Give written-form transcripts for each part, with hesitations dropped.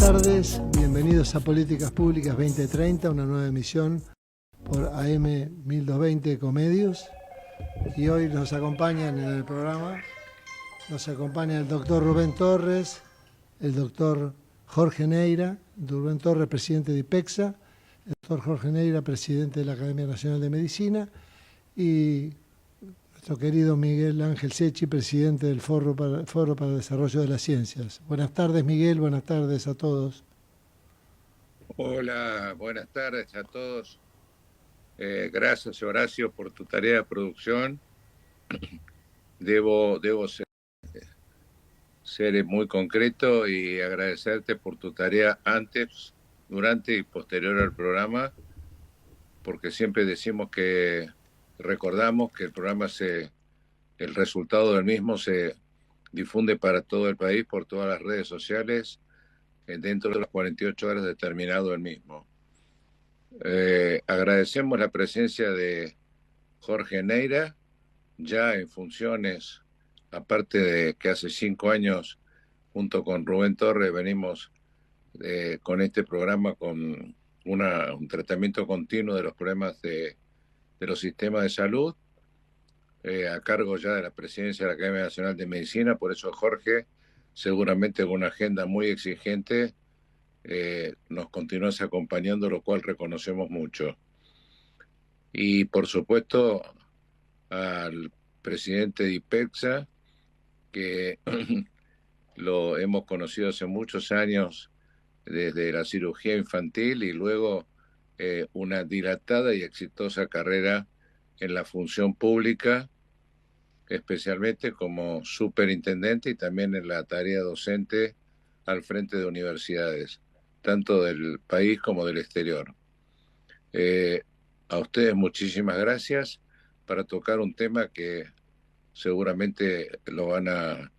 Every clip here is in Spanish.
tardes, bienvenidos a Políticas Públicas 2030, una nueva emisión por AM 1220 Ecomedios. Y hoy nos acompañan en el programa, nos acompaña el doctor Rubén Torres, el doctor Jorge Neira, Rubén Torres, presidente de IPECSA, el doctor Jorge Neira, presidente de la Academia Nacional de Medicina, y nuestro querido Miguel Ángel Secchi, presidente del Foro para el Desarrollo de las Ciencias. Buenas tardes, Miguel, buenas tardes a todos. Hola, buenas tardes a todos. Gracias, Horacio, por tu tarea de producción. Debo ser muy concreto y agradecerte por tu tarea antes, durante y posterior al programa, porque siempre recordamos que el programa el resultado del mismo se difunde para todo el país por todas las redes sociales dentro de las 48 horas de terminado el mismo. Agradecemos la presencia de Jorge Neira, ya en funciones, aparte de que hace 5 años, junto con Rubén Torres, venimos con este programa con un tratamiento continuo de los problemas de los sistemas de salud, a cargo ya de la presidencia de la Academia Nacional de Medicina. Por eso Jorge, seguramente con una agenda muy exigente, nos continúas acompañando, lo cual reconocemos mucho. Y por supuesto al presidente de IPECSA, que lo hemos conocido hace muchos años desde la cirugía infantil y luego una dilatada y exitosa carrera en la función pública, especialmente como superintendente y también en la tarea docente al frente de universidades, tanto del país como del exterior. A ustedes muchísimas gracias para tocar un tema que seguramente lo van a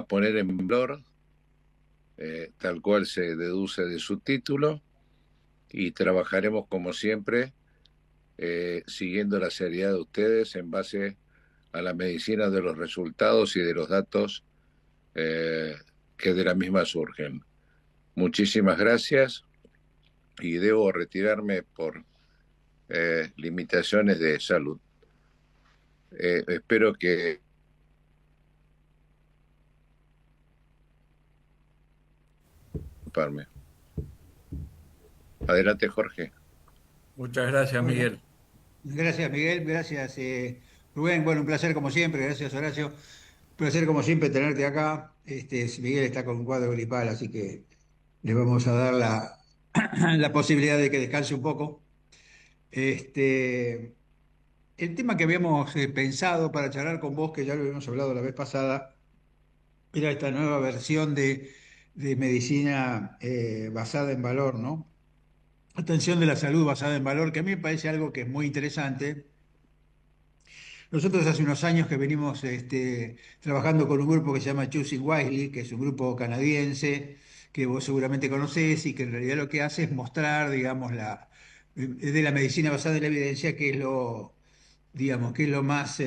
poner en valor, tal cual se deduce de su título, y trabajaremos como siempre, siguiendo la seriedad de ustedes en base a la medicina de los resultados y de los datos que de la misma surgen. Muchísimas gracias, y debo retirarme por limitaciones de salud. Espero que... Adelante, Jorge. Muchas gracias, Miguel. Gracias, Miguel. Gracias, Rubén. Bueno, un placer como siempre. Gracias, Horacio. Un placer como siempre tenerte acá. Miguel está con un cuadro gripal, así que le vamos a dar la posibilidad de que descanse un poco. El tema que habíamos pensado para charlar con vos, que ya lo habíamos hablado la vez pasada, era esta nueva versión de medicina basada en valor, ¿no? Atención de la salud basada en valor, que a mí me parece algo que es muy interesante. Nosotros hace unos años que venimos trabajando con un grupo que se llama Choosing Wisely, que es un grupo canadiense que vos seguramente conocés y que en realidad lo que hace es mostrar, digamos, de la medicina basada en la evidencia, que es digamos, que es lo más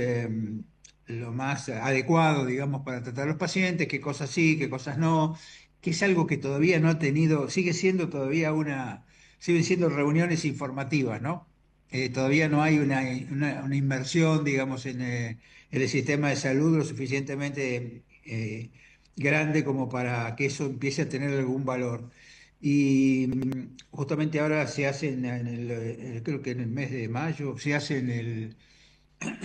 adecuado, digamos, para tratar a los pacientes, qué cosas sí, qué cosas no, que es algo que todavía no ha tenido, siguen siendo reuniones informativas, ¿no? Todavía no hay una inversión, digamos, en el sistema de salud lo suficientemente grande como para que eso empiece a tener algún valor. Y justamente ahora se hace creo que en el mes de mayo, se hace en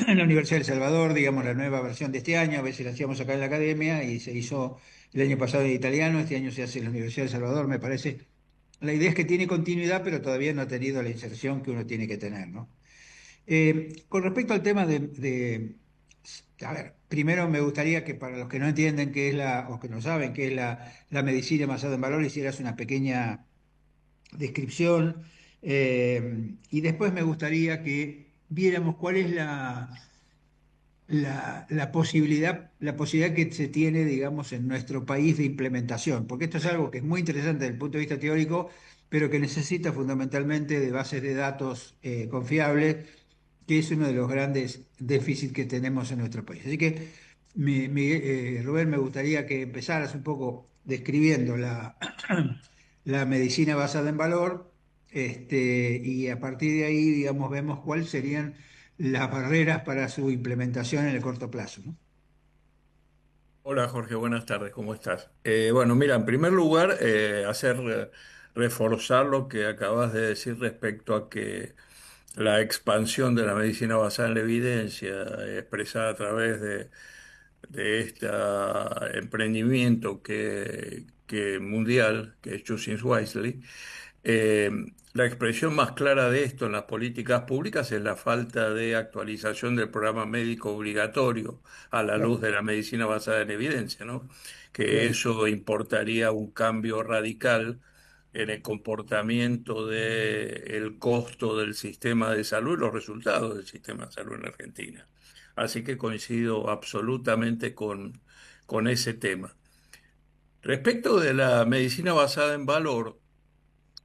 la Universidad de El Salvador, digamos, la nueva versión de este año. A veces la hacíamos acá en la academia y se hizo el año pasado en italiano, este año se hace en la Universidad de El Salvador, me parece. La idea es que tiene continuidad, pero todavía no ha tenido la inserción que uno tiene que tener, ¿no? Con respecto al tema a ver, primero me gustaría que para los que no entienden qué es o que no saben qué es la medicina basada en valor, hicieras una pequeña descripción, y después me gustaría que viéramos cuál es la posibilidad que se tiene, digamos, en nuestro país de implementación, porque esto es algo que es muy interesante desde el punto de vista teórico, pero que necesita fundamentalmente de bases de datos confiables, que es uno de los grandes déficits que tenemos en nuestro país. Así que Rubén, me gustaría que empezaras un poco describiendo la medicina basada en valor, y a partir de ahí, digamos, vemos cuáles serían las barreras para su implementación en el corto plazo, ¿no? Hola Jorge, buenas tardes, ¿cómo estás? Bueno, mira, en primer lugar, reforzar lo que acabas de decir respecto a que la expansión de la medicina basada en la evidencia, expresada a través de este emprendimiento que mundial, que es Choosing Wisely. Eh, la expresión más clara de esto en las políticas públicas es la falta de actualización del programa médico obligatorio a la luz Claro, de la medicina basada en evidencia, ¿no? Que claro. eso importaría un cambio radical en el comportamiento del costo del sistema de salud y los resultados del sistema de salud en Argentina. Así que coincido absolutamente con ese tema. Respecto de la medicina basada en valor,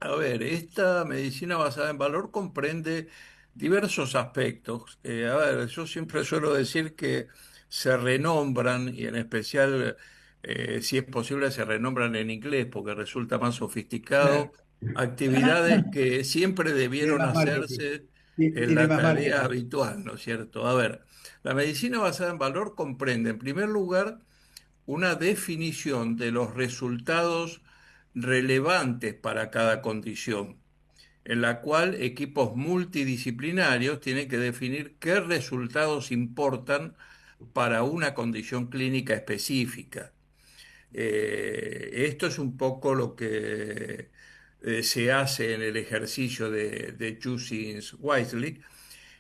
a ver, esta medicina basada en valor comprende diversos aspectos. A ver, yo siempre suelo decir que se renombran, y en especial, si es posible, se renombran en inglés porque resulta más Claro. sofisticado, actividades que siempre Tiene debieron más marketing. hacerse en Tiene la más tarea marketing. habitual, ¿no es cierto? A ver, la medicina basada en valor comprende, en primer lugar, una definición de los resultados relevantes para cada condición, en la cual equipos multidisciplinarios tienen que definir qué resultados importan para una condición clínica específica. Esto es un poco lo que se hace en el ejercicio de Choosing Wisely,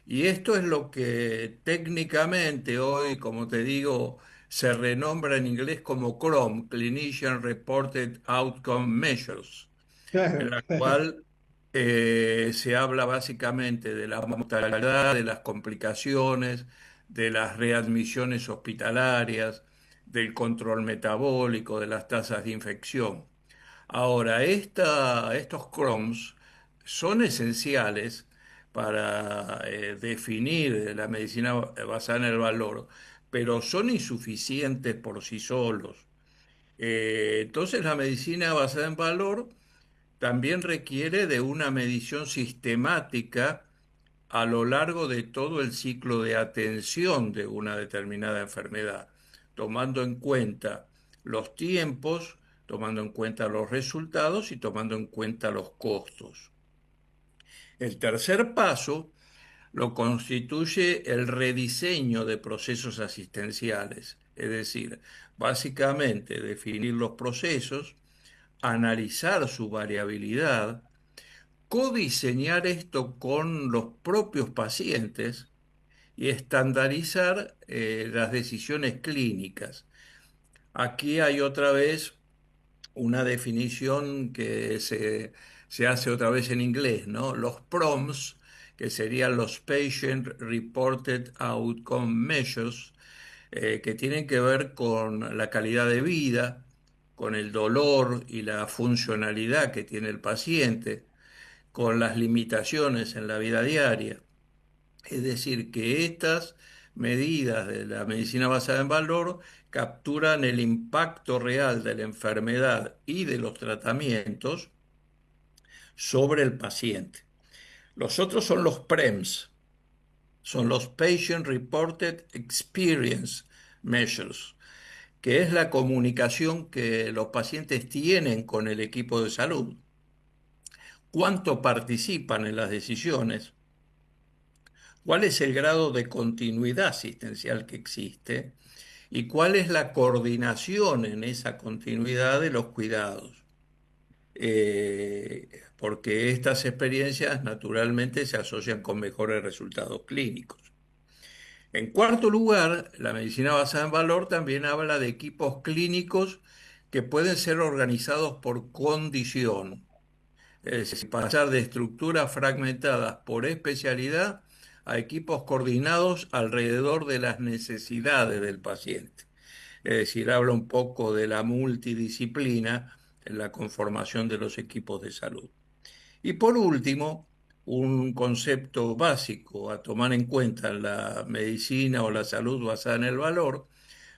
y esto es lo que técnicamente hoy, como te digo, se renombra en inglés como CROM, Clinician Reported Outcome Measures, en Claro, la cual se habla básicamente de la mortalidad, de las complicaciones, de las readmisiones hospitalarias, del control metabólico, de las tasas de infección. Ahora, estos CROMs son esenciales para definir la medicina basada en el valor, pero son insuficientes por sí solos. Entonces, la medicina basada en valor también requiere de una medición sistemática a lo largo de todo el ciclo de atención de una determinada enfermedad, tomando en cuenta los tiempos, tomando en cuenta los resultados y tomando en cuenta los costos. El tercer paso lo constituye el rediseño de procesos asistenciales, es decir, básicamente definir los procesos, analizar su variabilidad, codiseñar esto con los propios pacientes y estandarizar las decisiones clínicas. Aquí hay otra vez una definición que se hace otra vez en inglés, ¿no? Los PROMs, que serían los Patient Reported Outcome Measures, que tienen que ver con la calidad de vida, con el dolor y la funcionalidad que tiene el paciente, con las limitaciones en la vida diaria. Es decir, que estas medidas de la medicina basada en valor capturan el impacto real de la enfermedad y de los tratamientos sobre el paciente. Los otros son los PREMS, son los Patient Reported Experience Measures, que es la comunicación que los pacientes tienen con el equipo de salud, cuánto participan en las decisiones, cuál es el grado de continuidad asistencial que existe y cuál es la coordinación en esa continuidad de los cuidados. Porque estas experiencias naturalmente se asocian con mejores resultados clínicos. En cuarto lugar, la medicina basada en valor también habla de equipos clínicos que pueden ser organizados por condición. Es decir, pasar de estructuras fragmentadas por especialidad a equipos coordinados alrededor de las necesidades del paciente. Es decir, habla un poco de la multidisciplina en la conformación de los equipos de salud. Y por último, un concepto básico a tomar en cuenta en la medicina o la salud basada en el valor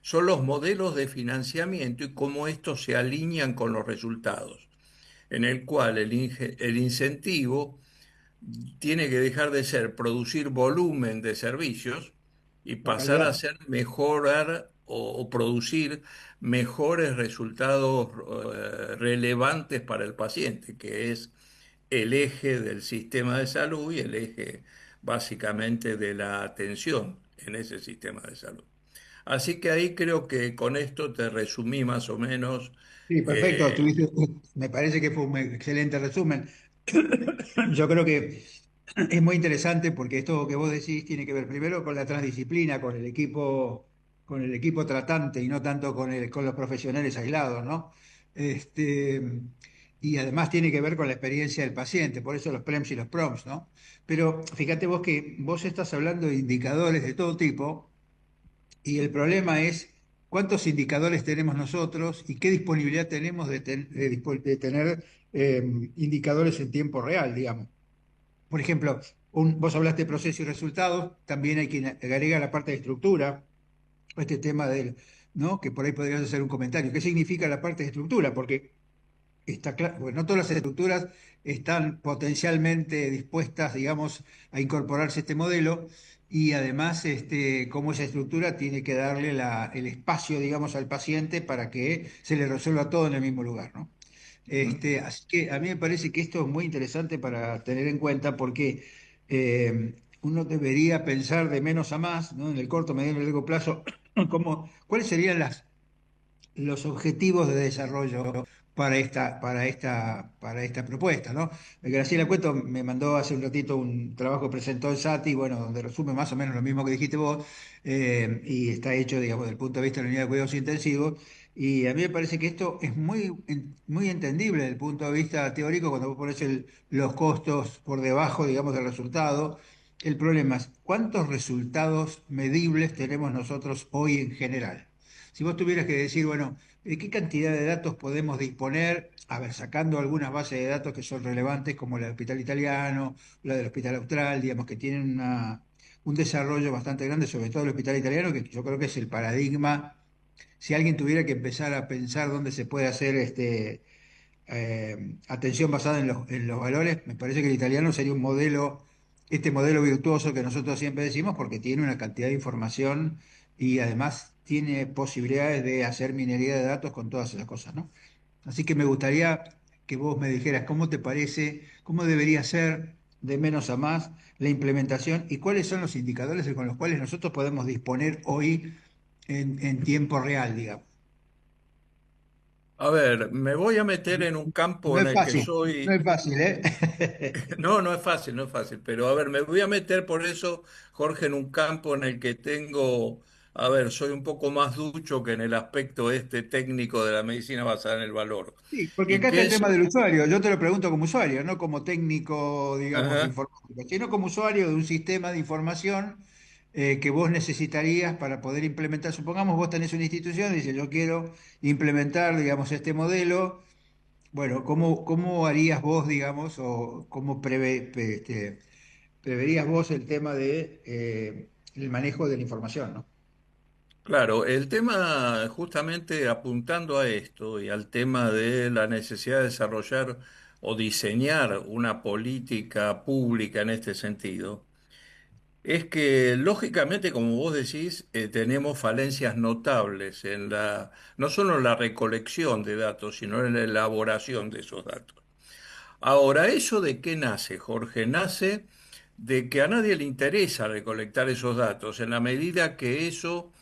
son los modelos de financiamiento y cómo estos se alinean con los resultados, en el cual el incentivo tiene que dejar de ser producir volumen de servicios y La pasar a calidad. ser mejorar o producir mejores resultados relevantes para el paciente, que es el eje del sistema de salud y el eje básicamente de la atención en ese sistema de salud. Así que ahí creo que con esto te resumí más o menos. Sí, perfecto. eh, Me parece que fue un excelente resumen. Yo creo que es muy interesante porque esto que vos decís tiene que ver primero con la transdisciplina, con el equipo tratante y no tanto con los profesionales aislados, ¿no? Este, y además tiene que ver con la experiencia del paciente, por eso los PREMS y los PROMS, ¿no? Pero fíjate vos que vos estás hablando de indicadores de todo tipo. Y el problema es cuántos indicadores tenemos nosotros y qué disponibilidad tenemos de tener indicadores en tiempo real, digamos. Por ejemplo, vos hablaste de procesos y resultados, también hay que agregar la parte de estructura, este tema del, ¿no? Que por ahí podrías hacer un comentario. ¿Qué significa la parte de estructura? Porque está claro, bueno, no todas las estructuras están potencialmente dispuestas, digamos, a incorporarse a este modelo y además, cómo esa estructura tiene que darle el espacio, digamos, al paciente para que se le resuelva todo en el mismo lugar, ¿no? Así que a mí me parece que esto es muy interesante para tener en cuenta porque uno debería pensar de menos a más, ¿no? En el corto, mediano y largo plazo, cuáles serían los objetivos de desarrollo para esta propuesta, ¿no? Graciela Cueto me mandó hace un ratito un trabajo que presentó en SATI, bueno, donde resume más o menos lo mismo que dijiste vos, y está hecho, digamos, desde el punto de vista de la unidad de cuidados intensivos, y a mí me parece que esto es muy entendible desde el punto de vista teórico cuando vos pones los costos por debajo, digamos, del resultado. El problema es cuántos resultados medibles tenemos nosotros hoy en general. Si vos tuvieras que decir, bueno, ¿de qué cantidad de datos podemos disponer? A ver, sacando algunas bases de datos que son relevantes, como la del Hospital Italiano, la del Hospital Austral, digamos, que tienen un desarrollo bastante grande, sobre todo el Hospital Italiano, que yo creo que es el paradigma. Si alguien tuviera que empezar a pensar dónde se puede hacer atención basada en los valores, me parece que el italiano sería un modelo, este modelo virtuoso que nosotros siempre decimos, porque tiene una cantidad de información y además tiene posibilidades de hacer minería de datos con todas esas cosas, ¿no? Así que me gustaría que vos me dijeras cómo te parece, cómo debería ser de menos a más la implementación y cuáles son los indicadores con los cuales nosotros podemos disponer hoy en tiempo real, digamos. a ver, me voy a meter en un campo No en es el que fácil, no soy. es fácil, ¿eh? No, no es fácil, no es fácil, pero a ver, me voy a meter por eso, Jorge, en un campo en el que tengo, a ver, soy un poco más ducho que en el aspecto este técnico de la medicina basada en el valor. Sí, porque Y acá está que el es, tema del usuario. Yo te lo pregunto como usuario, no como técnico, digamos, ajá, informático, sino como usuario de un sistema de información que vos necesitarías para poder implementar. Supongamos vos tenés una institución y dices, yo quiero implementar, digamos, este modelo. Bueno, ¿cómo harías vos, digamos, o cómo preverías vos el tema de el manejo de la información, ¿no? claro, el tema justamente apuntando a esto y al tema de la necesidad de desarrollar o diseñar una política pública en este sentido. Es que, lógicamente, como vos decís, tenemos falencias notables en no solo en la recolección de datos, sino en la elaboración de esos datos. Ahora, ¿eso de qué nace, Jorge? Nace de que a nadie le interesa recolectar esos datos, en la medida que eso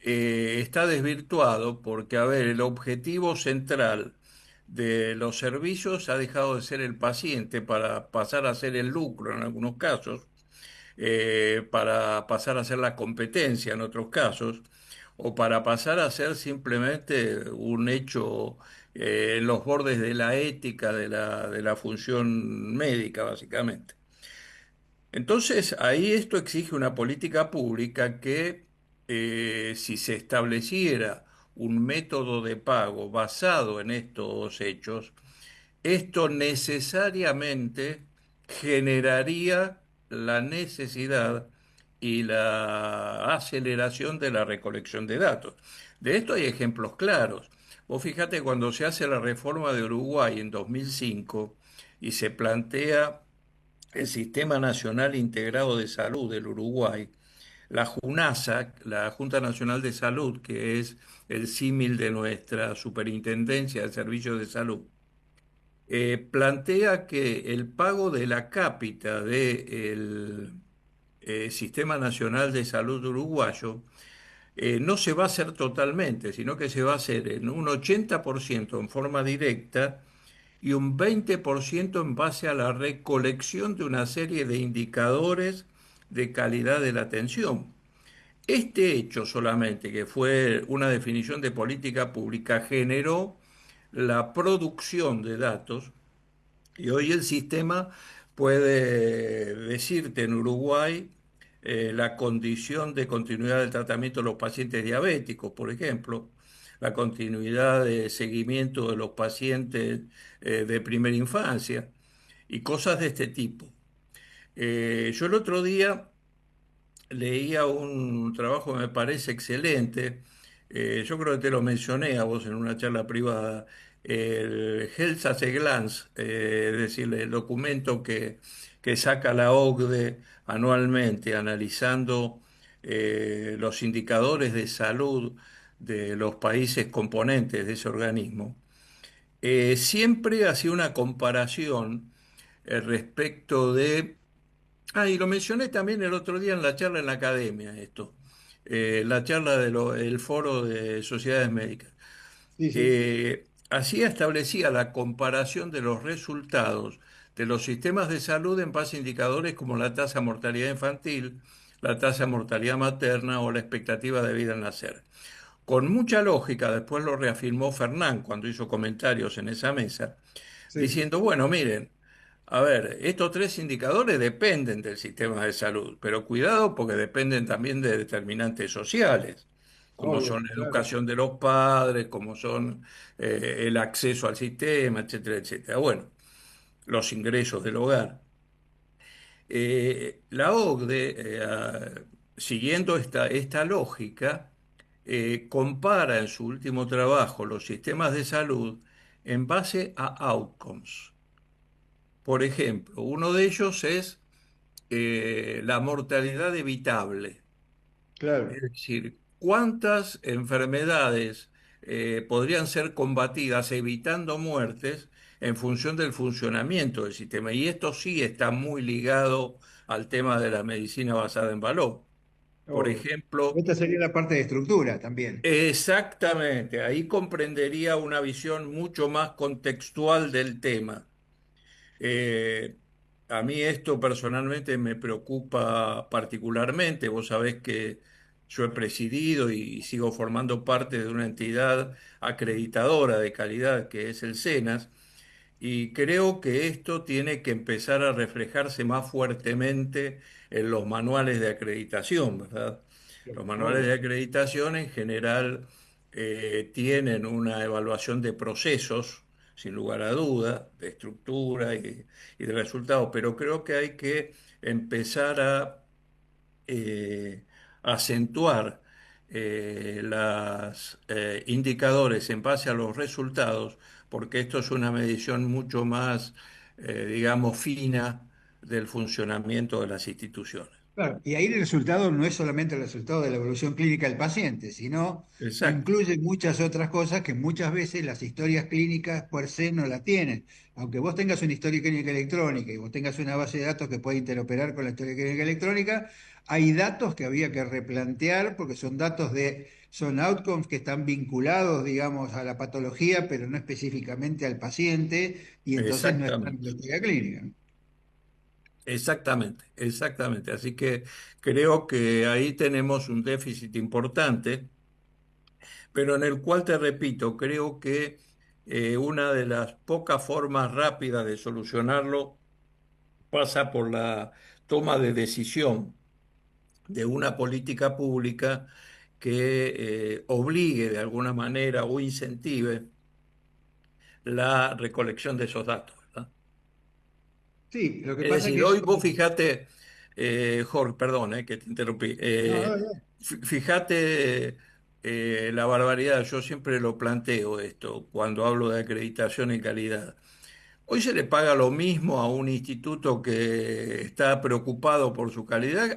está desvirtuado, porque, a ver, el objetivo central de los servicios ha dejado de ser el paciente para pasar a ser el lucro en algunos casos, para pasar a ser la competencia en otros casos, o para pasar a ser simplemente un hecho en los bordes de la ética de la función médica, básicamente. Entonces, ahí esto exige una política pública que, si se estableciera un método de pago basado en estos hechos, esto necesariamente generaría la necesidad y la aceleración de la recolección de datos. De esto hay ejemplos claros. Vos fíjate cuando se hace la reforma de Uruguay en 2005 y se plantea el Sistema Nacional Integrado de Salud del Uruguay, la JUNASA, la Junta Nacional de Salud, que es el símil de nuestra Superintendencia de Servicios de Salud, plantea que el pago de la cápita del Sistema Nacional de Salud uruguayo no se va a hacer totalmente, sino que se va a hacer en un 80% en forma directa y un 20% en base a la recolección de una serie de indicadores de calidad de la atención. Este hecho solamente, que fue una definición de política pública, generó la producción de datos y hoy el sistema puede decirte en Uruguay la condición de continuidad del tratamiento de los pacientes diabéticos, por ejemplo, la continuidad de seguimiento de los pacientes de primera infancia y cosas de este tipo. Yo el otro día leía un trabajo que me parece excelente. Yo creo que te lo mencioné a vos en una charla privada, el Health at a Glance, es decir, el documento que saca la OCDE anualmente analizando los indicadores de salud de los países componentes de ese organismo. Siempre hacía una comparación respecto de. Ah, y lo mencioné también el otro día en la charla en la academia, esto, la charla del Foro de Sociedades Médicas. Sí, sí. Así establecía la comparación de los resultados de los sistemas de salud en base a indicadores como la tasa de mortalidad infantil, la tasa de mortalidad materna o la expectativa de vida al nacer. Con mucha lógica, después lo reafirmó Fernán cuando hizo comentarios en esa mesa, Sí, diciendo, bueno, miren, a ver, estos tres indicadores dependen del sistema de salud, pero cuidado porque dependen también de determinantes sociales, como obvio, son la claro. educación de los padres, como son el acceso al sistema, etcétera, etcétera. Bueno, los ingresos del hogar. La OCDE, siguiendo esta lógica, compara en su último trabajo los sistemas de salud en base a outcomes. Por ejemplo, uno de ellos es la mortalidad evitable, es Claro. decir, cuántas enfermedades podrían ser combatidas evitando muertes en función del funcionamiento del sistema. Y esto sí está muy ligado al tema de la medicina basada en valor. Por Obvio. ejemplo, Esta sería la parte de estructura también. exactamente, ahí comprendería una visión mucho más contextual del tema. Eh, a mí esto personalmente me preocupa particularmente. Vos sabés que yo he presidido y sigo formando parte de una entidad acreditadora de calidad que es el SENAS, y creo que esto tiene que empezar a reflejarse más fuertemente en los manuales de acreditación, ¿verdad? Los manuales de Obvio. acreditación en general tienen una evaluación de procesos, sin lugar a duda, de estructura y de resultados, pero creo que hay que empezar a eh, acentuar los indicadores en base a los resultados, porque esto es una medición mucho más, digamos, fina del funcionamiento de las instituciones. Claro, y ahí el resultado no es solamente el resultado de la evolución clínica del paciente, sino Exacto, incluye muchas otras cosas que muchas veces las historias clínicas per se no la tienen. Aunque vos tengas una historia clínica electrónica y vos tengas una base de datos que puede interoperar con la historia clínica electrónica, hay datos que había que replantear porque son outcomes que están vinculados, digamos, a la patología, pero no específicamente al paciente, y entonces no están en la exactamente, historia clínica. exactamente, exactamente. Así que creo que ahí tenemos un déficit importante, pero en el cual, te repito, creo que una de las pocas formas rápidas de solucionarlo pasa por la toma de decisión de una política pública que obligue de alguna manera o incentive la recolección de esos datos, ¿verdad? Sí, lo que Es pasa es decir, que hoy eso... vos fijate, Jorge, perdón, que te interrumpí. No, no, no. Fíjate la barbaridad, yo siempre lo planteo esto cuando hablo de acreditación y calidad. Hoy se le paga lo mismo a un instituto que está preocupado por su calidad,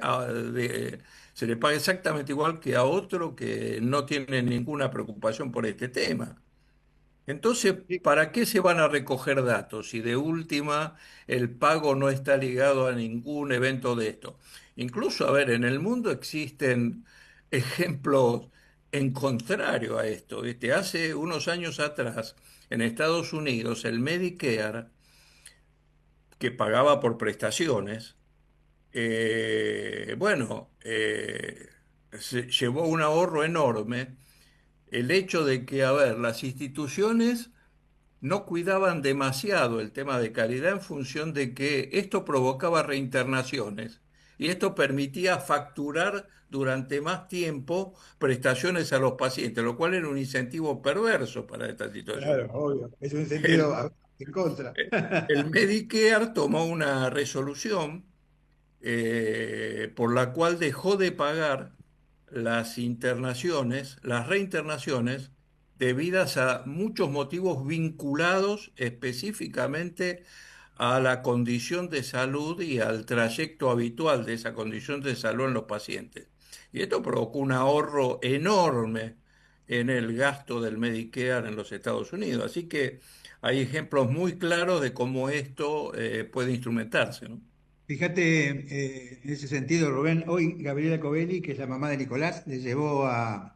se le paga exactamente igual que a otro que no tiene ninguna preocupación por este tema. Entonces, Sí, ¿para qué se van a recoger datos si de última el pago no está ligado a ningún evento de esto? Incluso, a ver, en el mundo existen ejemplos en contrario a esto. ¿Viste? Hace unos años atrás, en Estados Unidos, el Medicare, que pagaba por prestaciones, bueno, se llevó un ahorro enorme. El hecho de que, a ver, las instituciones no cuidaban demasiado el tema de calidad en función de que esto provocaba reinternaciones y esto permitía facturar durante más tiempo prestaciones a los pacientes, lo cual era un incentivo perverso para esta situación. claro, obvio. Es un sentido El, en contra. el Medicare tomó una resolución por la cual dejó de pagar las internaciones, las reinternaciones, debidas a muchos motivos vinculados específicamente a la condición de salud y al trayecto habitual de esa condición de salud en los pacientes. Y esto provocó un ahorro enorme en el gasto del Medicare en los Estados Unidos. Así que hay ejemplos muy claros de cómo esto puede instrumentarse, ¿no? Fíjate, en ese sentido, Rubén, hoy Gabriela Covelli, que es la mamá de Nicolás, llevó al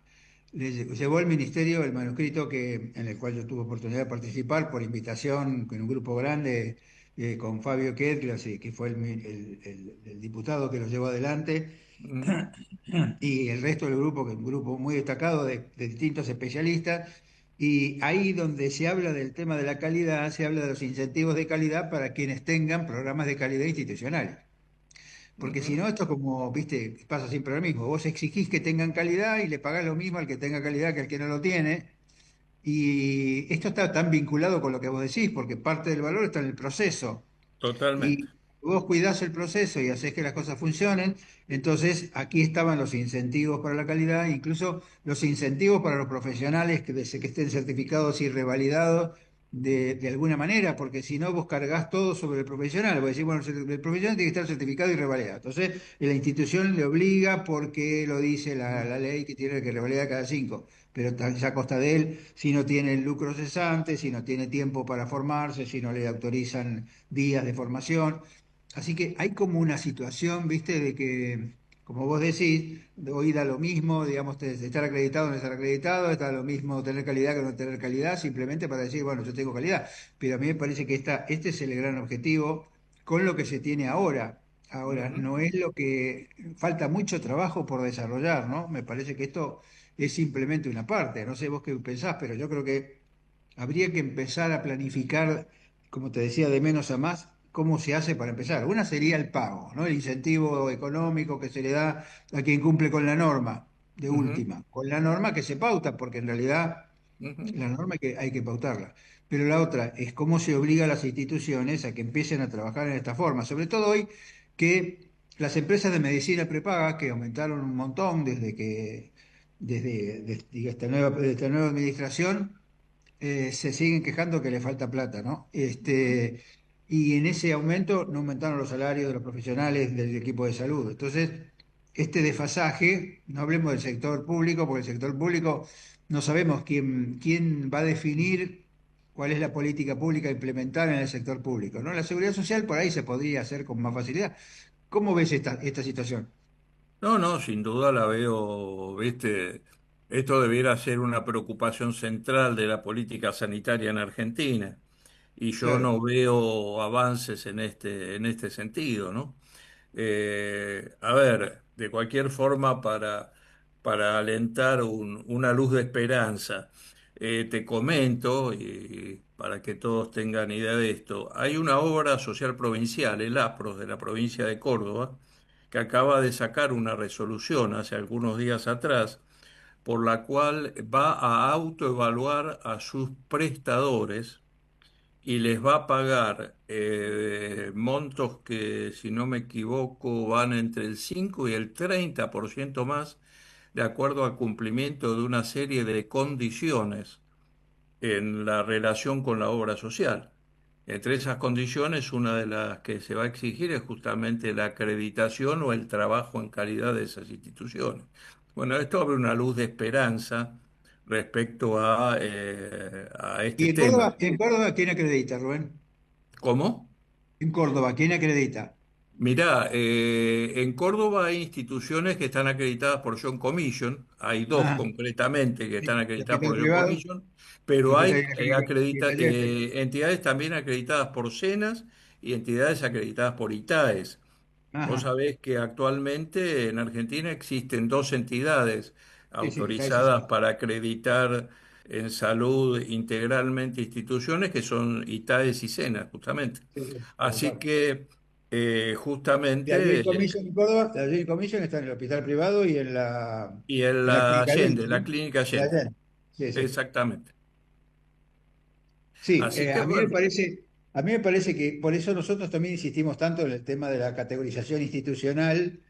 ministerio el manuscrito en el cual yo tuve oportunidad de participar por invitación con un grupo grande, con Fabio Ketglas, que fue el diputado que lo llevó adelante, Mm. y el resto del grupo, que es un grupo muy destacado de distintos especialistas. Y ahí donde se habla del tema de la calidad, se habla de los incentivos de calidad para quienes tengan programas de calidad institucionales. Porque si Ujú. no, esto como, viste, pasa siempre lo mismo. Vos exigís que tengan calidad y le pagás lo mismo al que tenga calidad que al que no lo tiene. Y esto está tan vinculado con lo que vos decís, porque parte del valor está en el proceso. Totalmente. Y vos cuidás el proceso y haces que las cosas funcionen, entonces aquí estaban los incentivos para la calidad, incluso los incentivos para los profesionales que estén certificados y revalidados de alguna manera, porque si no vos cargás todo sobre el profesional, vos decís, bueno, el profesional tiene que estar certificado y revalidado. Entonces la institución le obliga porque lo dice la ley que tiene que revalidar cada 5, pero es a costa de él si no tiene el lucro cesante, si no tiene tiempo para formarse, si no le autorizan días de formación. Así que hay como una situación, viste, de que, como vos decís, de hoy da lo mismo, digamos, de estar acreditado o no estar acreditado, está lo mismo tener calidad que no tener calidad, simplemente para decir, bueno, yo tengo calidad. Pero a mí me parece que este es el gran objetivo con lo que se tiene ahora. Ahora, Ujú. no es lo que falta mucho trabajo por desarrollar, ¿no? Me parece que esto es simplemente una parte. No sé vos qué pensás, pero yo creo que habría que empezar a planificar, como te decía, de menos a más, cómo se hace para empezar. Una sería el pago, ¿no? El incentivo económico que se le da a quien cumple con la norma, de Ujú. última, con la norma que se pauta, porque en realidad Ujú. la norma hay que pautarla. Pero la otra es cómo se obliga a las instituciones a que empiecen a trabajar en esta forma, sobre todo hoy que las empresas de medicina prepaga, que aumentaron un montón desde esta nueva administración, se siguen quejando que le falta plata, ¿no? Y en ese aumento no aumentaron los salarios de los profesionales del equipo de salud. Entonces, este desfasaje, no hablemos del sector público, porque el sector público no sabemos quién va a definir cuál es la política pública a implementar en el sector público, ¿no? La seguridad social por ahí se podría hacer con más facilidad. ¿Cómo ves esta situación? No, no, sin duda la veo, viste, esto debiera ser una preocupación central de la política sanitaria en Argentina y yo Claro. no veo avances en este sentido, ¿no? A ver, de cualquier forma, para alentar una luz de esperanza, te comento, y para que todos tengan idea de esto, hay una obra social provincial, el APROS de la provincia de Córdoba, que acaba de sacar una resolución hace algunos días atrás, por la cual va a autoevaluar a sus prestadores y les va a pagar montos que, si no me equivoco, van entre el 5 y el 30% más, de acuerdo al cumplimiento de una serie de condiciones en la relación con la obra social. Entre esas condiciones, una de las que se va a exigir es justamente la acreditación o el trabajo en calidad de esas instituciones. Bueno, esto abre una luz de esperanza respecto a este ¿Y tema. En Córdoba quién acredita, Rubén? ¿Cómo? En Córdoba, ¿quién acredita? Mirá, en Córdoba hay instituciones que están acreditadas por John Commission, hay dos Ah, concretamente que están sí, el acreditadas hospital por John privado Commission, y pero después hay hay una clínica independiente. entidades también acreditadas por SENAS y entidades acreditadas por ITAES. Vos Ajá, sabés que actualmente en Argentina existen dos entidades sí, sí, está ese autorizadas sí. para acreditar en salud integralmente instituciones que son ITAES y SENAS, justamente. Sí, sí, tal Así cual. que La justamente, Joint Commission en Córdoba, la Joint Commission está en el hospital privado y y en en la la clínica Allende, Allende, la ¿no? clínica En la Allende, Allende. Sí, sí. exactamente. Sí, Así que bueno, a mí me parece que por eso nosotros también insistimos tanto en el tema de la categorización institucional,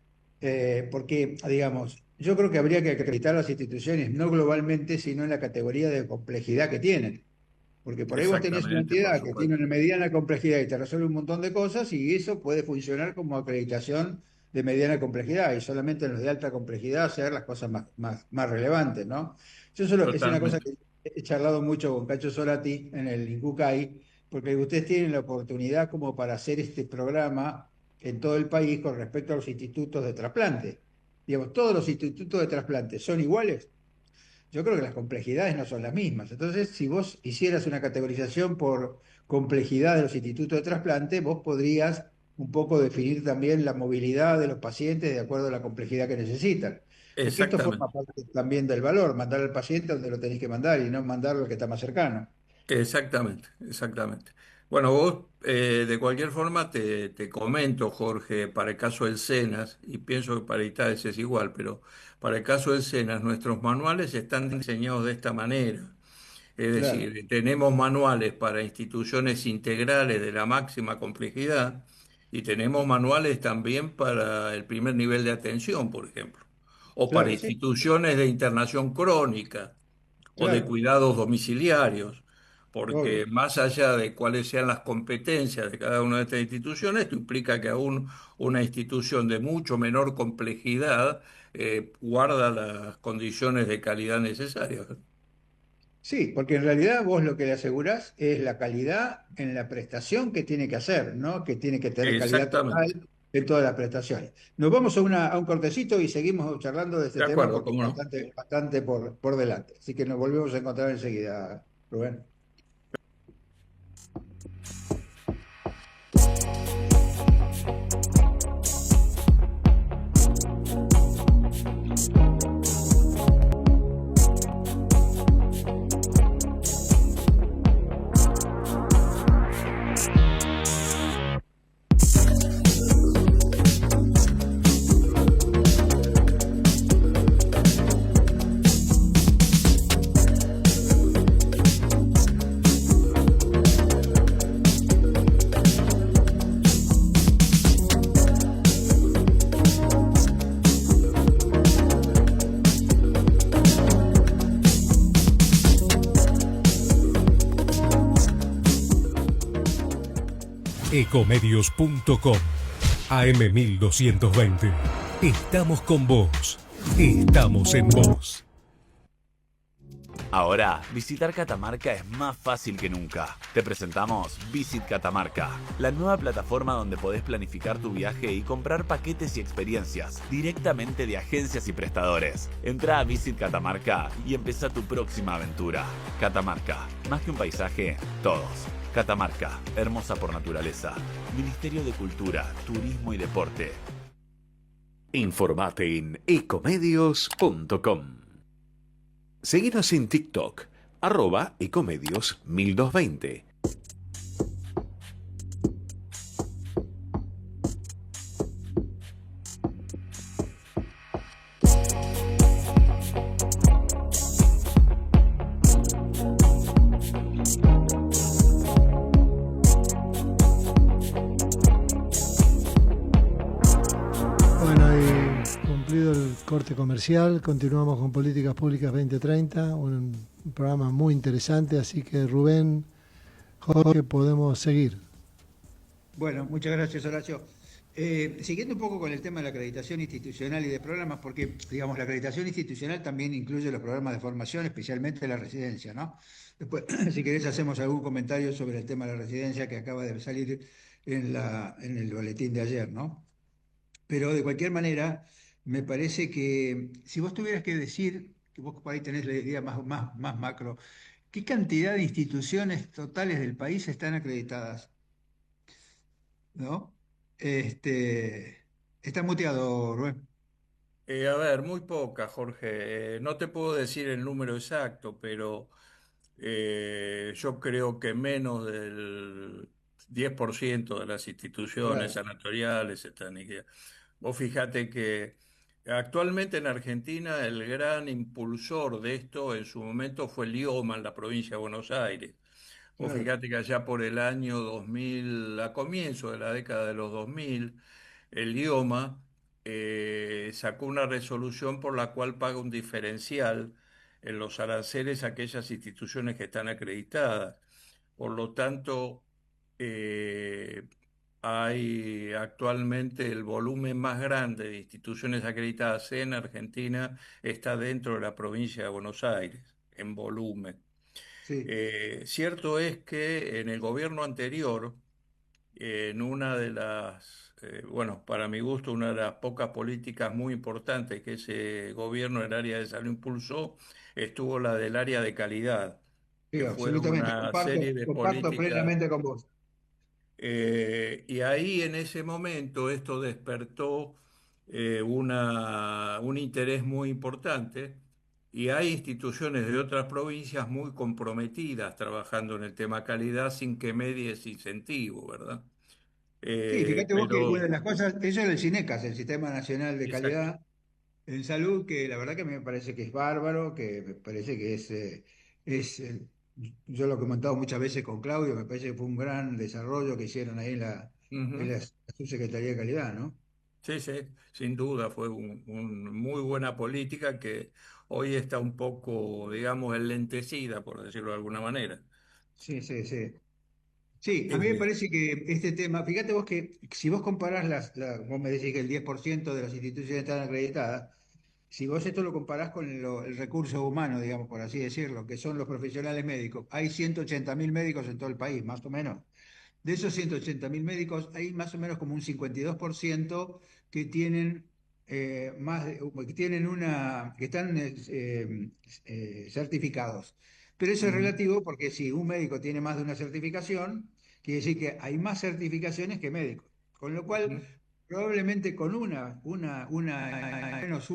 porque, digamos, yo creo que habría que acreditar las instituciones no globalmente, sino en la categoría de complejidad que tienen. Porque por ahí vos tenés una exactamente, por entidad que tiene supuesto. una mediana complejidad y te resuelve un montón de cosas y eso puede funcionar como acreditación de mediana complejidad y solamente en los de alta complejidad hacer las cosas más relevantes, ¿no? Yo solo, es una cosa Totalmente. que he charlado mucho con Cacho Solati en el INCUCAI, porque ustedes tienen la oportunidad como para hacer este programa en todo el país con respecto a los institutos de trasplante. Digamos, todos los institutos de trasplante son iguales. Yo creo que las complejidades no son las mismas. Entonces, si vos hicieras una categorización por complejidad de los institutos de trasplante, vos podrías un poco definir también la movilidad de los pacientes de acuerdo a la complejidad que necesitan. Porque esto forma Exactamente. parte también del valor, mandar al paciente donde lo tenés que mandar y no mandarlo al que está más cercano. Exactamente, exactamente. Bueno, vos, de cualquier forma, te comento, Jorge, para el caso del SENAS, y pienso que para ITADES es igual, pero para el caso del SENAS, nuestros manuales están diseñados de esta manera. Es Claro, decir, tenemos manuales para instituciones integrales de la máxima complejidad y tenemos manuales también para el primer nivel de atención, por ejemplo, o para claro, sí, instituciones de internación crónica o de claro, cuidados domiciliarios, porque obvio. más allá de cuáles sean las competencias de cada una de estas instituciones, esto implica que aún una institución de mucho menor complejidad guarda las condiciones de calidad necesarias. Sí, porque en realidad vos lo que le asegurás es la calidad en la prestación que tiene que hacer, ¿no? Que tiene que tener calidad Exactamente. total en todas las prestaciones. Nos vamos a, a un cortecito y seguimos charlando de este De tema acuerdo, porque hay cómo no. bastante por delante. Así que nos volvemos a encontrar enseguida, Rubén. Ecomedios.com AM1220. Estamos con vos. Estamos en vos. Ahora, visitar Catamarca es más fácil que nunca. Te presentamos Visit Catamarca, la nueva plataforma donde podés planificar tu viaje y comprar paquetes y experiencias directamente de agencias y prestadores. Entra a Visit Catamarca y empezá tu próxima aventura. Catamarca, más que un paisaje, todos. Catamarca, hermosa por naturaleza. Ministerio de Cultura, Turismo y Deporte. Informate en ecomedios.com. Seguinos en TikTok, @ecomedios1220. corte comercial. Continuamos con Políticas Públicas 2030, un programa muy interesante, así que Rubén, Jorge, podemos seguir. Bueno, muchas gracias, Horacio. Siguiendo un poco con el tema de la acreditación institucional y de programas, porque, digamos, la acreditación institucional también incluye los programas de formación, especialmente la residencia, ¿no? Después, si querés, hacemos algún comentario sobre el tema de la residencia que acaba de salir en el boletín de ayer, ¿no? Pero de cualquier manera, me parece que si vos tuvieras que decir, que vos por ahí tenés la idea más macro, ¿qué cantidad de instituciones totales del país están acreditadas? ¿No? Está muteado, Rubén. A ver, muy poca, Jorge. No te puedo decir el número exacto, pero yo creo que menos del 10% de las instituciones Claro, sanatoriales están aquí. Vos fíjate que actualmente en Argentina el gran impulsor de esto en su momento fue el IOMA en la provincia de Buenos Aires. Vos claro. fíjate que allá por el año 2000, a comienzo de la década de los 2000, el IOMA sacó una resolución por la cual paga un diferencial en los aranceles a aquellas instituciones que están acreditadas. Por lo tanto, eh, hay actualmente el volumen más grande de instituciones acreditadas en Argentina está dentro de la provincia de Buenos Aires, en volumen. Sí, Cierto es que en el gobierno anterior, en una de las, bueno, para mi gusto, una de las pocas políticas muy importantes que ese gobierno, el área de salud impulsó, estuvo la del área de calidad, sí, que fueron absolutamente. una serie de Comparto políticas. plenamente con vos. Y ahí en ese momento esto despertó un interés muy importante y hay instituciones de otras provincias muy comprometidas trabajando en el tema calidad sin que medie ese incentivo, ¿verdad? Sí, fíjate vos que una Pero, de las cosas, eso es el SINECAS, el Sistema Nacional de exacto. Calidad en Salud, que la verdad que me parece que es bárbaro, que me parece que es yo lo he comentado muchas veces con Claudio, me parece que fue un gran desarrollo que hicieron ahí en Ujú. la Subsecretaría de Calidad, ¿no? Sí, sí, sin duda fue una muy buena política que hoy está un poco, digamos, enlentecida, por decirlo de alguna manera. Sí, sí, sí. Sí, a mí me Eh, parece que este tema, fíjate vos que si vos comparás vos me decís que el 10% de las instituciones están acreditadas, si vos esto lo comparás con el recurso humano, digamos, por así decirlo, que son los profesionales médicos, hay 180.000 médicos en todo el país, más o menos. De esos 180.000 médicos, hay más o menos como un 52% que tienen que tienen que están certificados. Pero eso es ujú, relativo porque si un médico tiene más de una certificación, quiere decir que hay más certificaciones que médicos. Con lo cual, ujú, probablemente con menos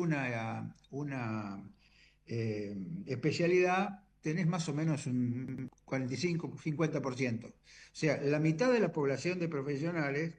una especialidad, tenés más o menos un 45-50%. O sea, la mitad de la población de profesionales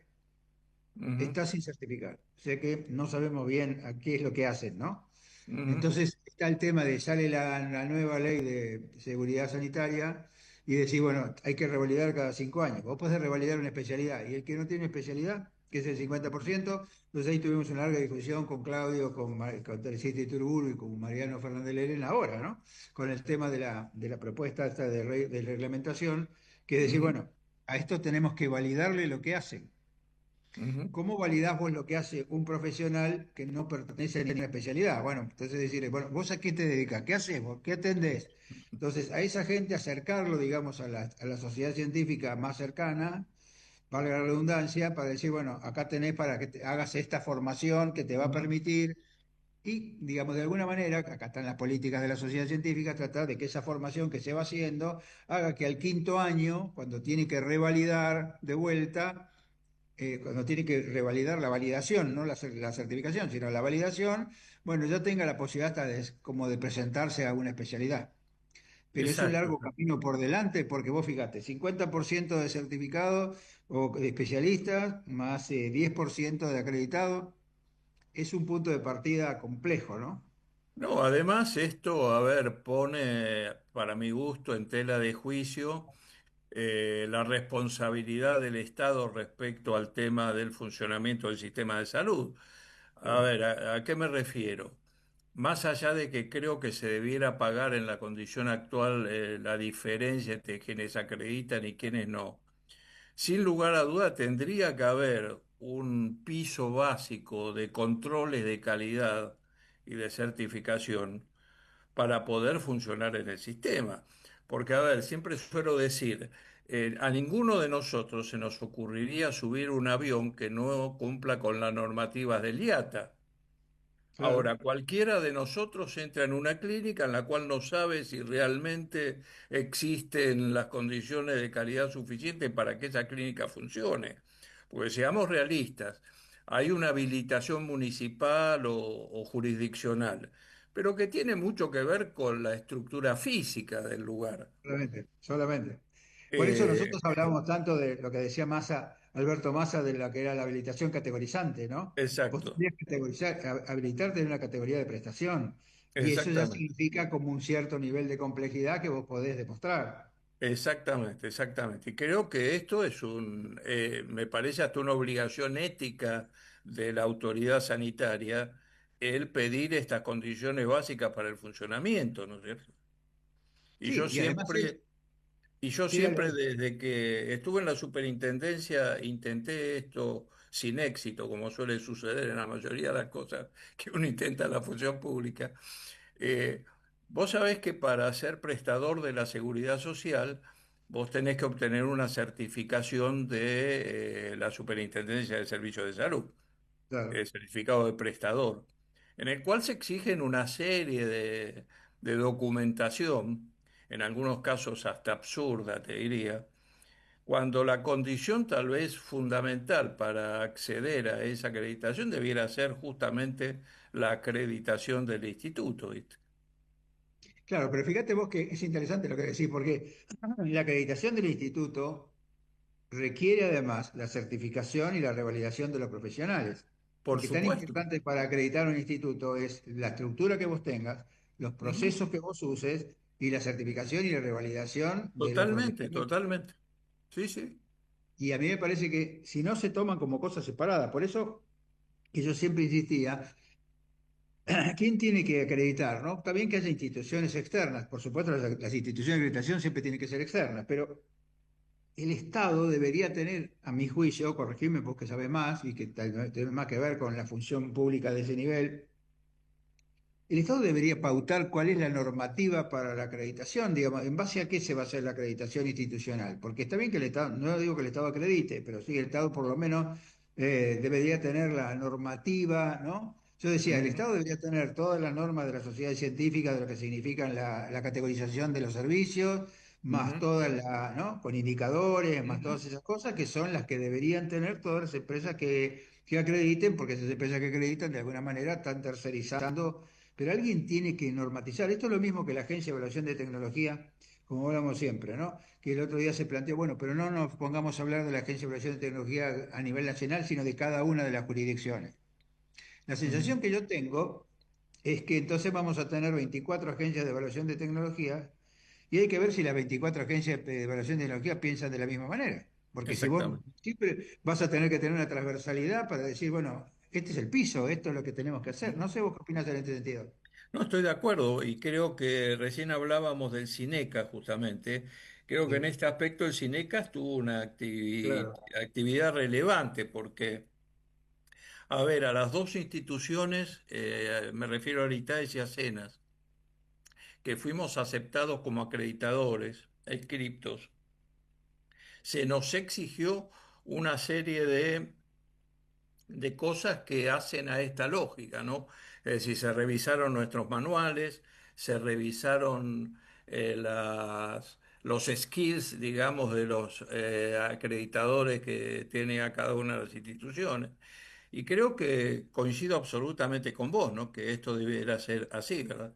ujú, está sin certificar. O sea que no sabemos bien a qué es lo que hacen, ¿no? ujú, Entonces está el tema de sale la nueva ley de seguridad sanitaria y decir, bueno, hay que revalidar cada 5 años. Vos podés revalidar una especialidad y el que no tiene especialidad, que es el 50%, entonces ahí tuvimos una larga discusión con Claudio, con Teresita Iturburu y con Mariano Fernández Lerena ahora, ¿no? Con el tema de la propuesta esta de reglamentación, que es decir, ujú, bueno, a esto tenemos que validarle lo que hacen. ujú. ¿Cómo validás vos lo que hace un profesional que no pertenece a ninguna especialidad? Bueno, entonces decirle, bueno, ¿vos a qué te dedicas? ¿Qué haces vos? ¿Qué atendés? Entonces, a esa gente acercarlo, digamos, a la sociedad científica más cercana, valga la redundancia, para decir, bueno, acá tenés para que hagas esta formación que te va a Ujú, permitir, y, digamos, de alguna manera, acá están las políticas de la sociedad científica, tratar de que esa formación que se va haciendo haga que al quinto año, cuando tiene que revalidar de vuelta, cuando tiene que revalidar la validación, no la certificación, sino la validación, bueno, ya tenga la posibilidad hasta como de presentarse a una especialidad. Pero es un exacto. largo camino por delante porque vos fíjate, 50% de certificados o de especialistas más 10% de acreditados, es un punto de partida complejo, ¿no? No, además esto, a ver, pone para mi gusto en tela de juicio la responsabilidad del Estado respecto al tema del funcionamiento del sistema de salud. A Sí, ver, ¿a qué me refiero? más allá de que creo que se debiera pagar en la condición actual la diferencia entre quienes acreditan y quienes no, sin lugar a duda tendría que haber un piso básico de controles de calidad y de certificación para poder funcionar en el sistema. Porque, a ver, siempre suelo decir, a ninguno de nosotros se nos ocurriría subir un avión que no cumpla con las normativas del IATA. Claro. Ahora, cualquiera de nosotros entra en una clínica en la cual no sabe si realmente existen las condiciones de calidad suficientes para que esa clínica funcione. Porque seamos realistas, hay una habilitación municipal o jurisdiccional, pero que tiene mucho que ver con la estructura física del lugar. Solamente, solamente. Por eso Eh, nosotros hablábamos tanto de lo que decía Massa, Alberto Massa, de lo que era la habilitación categorizante, ¿no? Vos exacto, tendrías que categorizar, habilitarte en una categoría de prestación. Y eso ya exactamente. significa como un cierto nivel de complejidad que vos podés demostrar. Exactamente, exactamente. Y creo que esto es me parece hasta una obligación ética de la autoridad sanitaria el pedir estas condiciones básicas para el funcionamiento, ¿no es cierto? Y Sí, yo y además es, siempre, y yo sí, dale, siempre dale. desde que estuve en la superintendencia intenté esto sin éxito, como suele suceder en la mayoría de las cosas que uno intenta en la función pública. Eh, Vos sabés que para ser prestador de la seguridad social, vos tenés que obtener una certificación de la Superintendencia de Servicios de Salud, el Claro. certificado de prestador, en el cual se exigen una serie de documentación, en algunos casos hasta absurda, te diría, cuando la condición tal vez fundamental para acceder a esa acreditación debiera ser justamente la acreditación del instituto, ¿viste? Claro, pero fíjate vos que es interesante lo que decís, porque la acreditación del instituto requiere además la certificación y la revalidación de los profesionales, Por porque tan supuesto. importante para acreditar un instituto es la estructura que vos tengas, los Ujú. procesos que vos uses y la certificación y la revalidación de los Totalmente, profesionales. totalmente. Sí, sí. Y a mí me parece que si no se toman como cosas separadas, por eso que yo siempre insistía, ¿quién tiene que acreditar, no? Está bien que haya instituciones externas, por supuesto las instituciones de acreditación siempre tienen que ser externas, pero el Estado debería tener, a mi juicio, corregirme porque sabe más y que tiene más que ver con la función pública de ese nivel, el Estado debería pautar cuál es la normativa para la acreditación, digamos, en base a qué se va a hacer la acreditación institucional. Porque está bien que el Estado, no digo que el Estado acredite, pero sí el Estado por lo menos debería tener la normativa, ¿no? Yo decía, el Ujú, Estado debería tener todas las normas de la sociedad científica, de lo que significan la categorización de los servicios, más ujú, todas las, ¿no? Con indicadores, más ujú. todas esas cosas que son las que deberían tener todas las empresas que acrediten, porque esas empresas que acreditan de alguna manera están tercerizando, pero alguien tiene que normatizar. Esto es lo mismo que la Agencia de Evaluación de Tecnología, como hablamos siempre, ¿no? Que el otro día se planteó, bueno, pero no nos pongamos a hablar de la Agencia de Evaluación de Tecnología a nivel nacional, sino de cada una de las jurisdicciones. La Ujú. sensación que yo tengo es que entonces vamos a tener 24 agencias de evaluación de tecnología y hay que ver si las 24 agencias de evaluación de tecnología piensan de la misma manera. Porque si vos Exactamente. siempre vas a tener que tener una transversalidad para decir, bueno, este es el piso, esto es lo que tenemos que hacer. No Ujú. sé vos qué opinás en este sentido. No, estoy de acuerdo y creo que recién hablábamos del Cineca justamente. Creo que en Sí, este aspecto el Cineca tuvo una claro. actividad relevante porque, a ver, a las dos instituciones, me refiero a Aritaz y a Cenas, que fuimos aceptados como acreditadores, escriptos, se nos exigió una serie de cosas que hacen a esta lógica, ¿no? Es decir, se revisaron nuestros manuales, se revisaron los skills, digamos, de los acreditadores que tiene a cada una de las instituciones. Y creo que coincido absolutamente con vos, ¿no? Que esto debiera ser así, ¿verdad?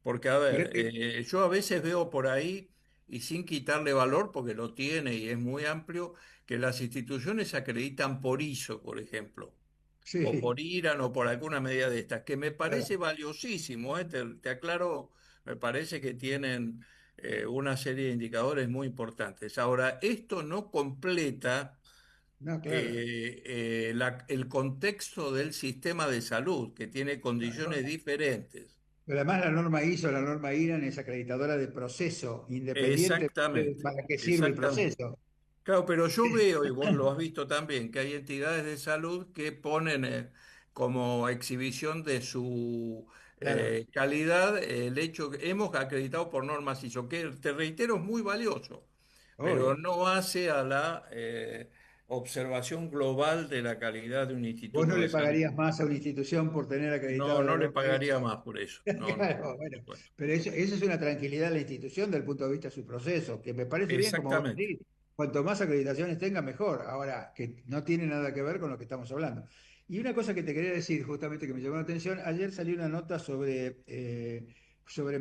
Porque, a ver, Fíjate, yo a veces veo por ahí, y sin quitarle valor, porque lo tiene y es muy amplio, que las instituciones acreditan por ISO, por ejemplo, o por sí, IRAN o por alguna medida de estas, que me parece claro. valiosísimo, te aclaro, me parece que tienen una serie de indicadores muy importantes. Ahora, esto no completa No, claro. el contexto del sistema de salud, que tiene condiciones diferentes. Pero además la norma ISO, la norma IRAN es acreditadora de proceso, independiente de Exactamente, para qué sirve el exactamente. proceso. Claro, pero yo veo, y vos lo has visto también, que hay entidades de salud que ponen como exhibición de su Claro, calidad el hecho que hemos acreditado por normas ISO, que te reitero es muy valioso, pero obvio. no hace a la observación global de la calidad de un Vos no instituto de le salud. pagarías más a una institución por tener No, acreditado la no le norma pagaría ISO. más por eso. No, no, no, Claro, por bueno, supuesto. pero eso es una tranquilidad de la institución desde el punto de vista de su proceso, que me parece bien, como vos Exactamente. decís, cuanto más acreditaciones tenga, mejor. Ahora, que no tiene nada que ver con lo que estamos hablando. Y una cosa que te quería decir, justamente que me llamó la atención, ayer salió una nota sobre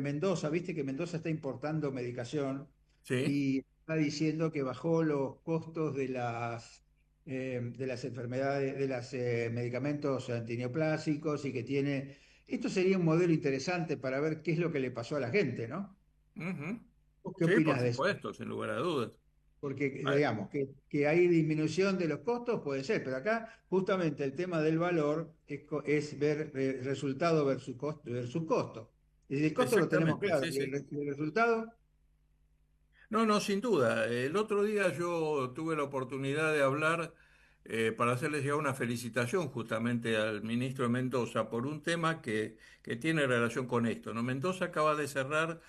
Mendoza, viste que Mendoza está importando medicación Sí. y está diciendo que bajó los costos de las enfermedades, de los medicamentos antineoplásicos y que tiene esto sería un modelo interesante para ver qué es lo que le pasó a la gente, ¿no? Ujú. ¿Vos qué Sí, por opinás de eso? supuesto, sin lugar a dudas. Porque, Ah, digamos, que hay disminución de los costos, puede ser, pero acá justamente el tema del valor es ver resultado versus costo. Y el costo lo tenemos exactamente, claro, sí, y sí. y el resultado, No, no, sin duda. El otro día yo tuve la oportunidad de hablar para hacerles llegar una felicitación justamente al ministro de Mendoza por un tema que tiene relación con esto, ¿no? Mendoza acaba de cerrar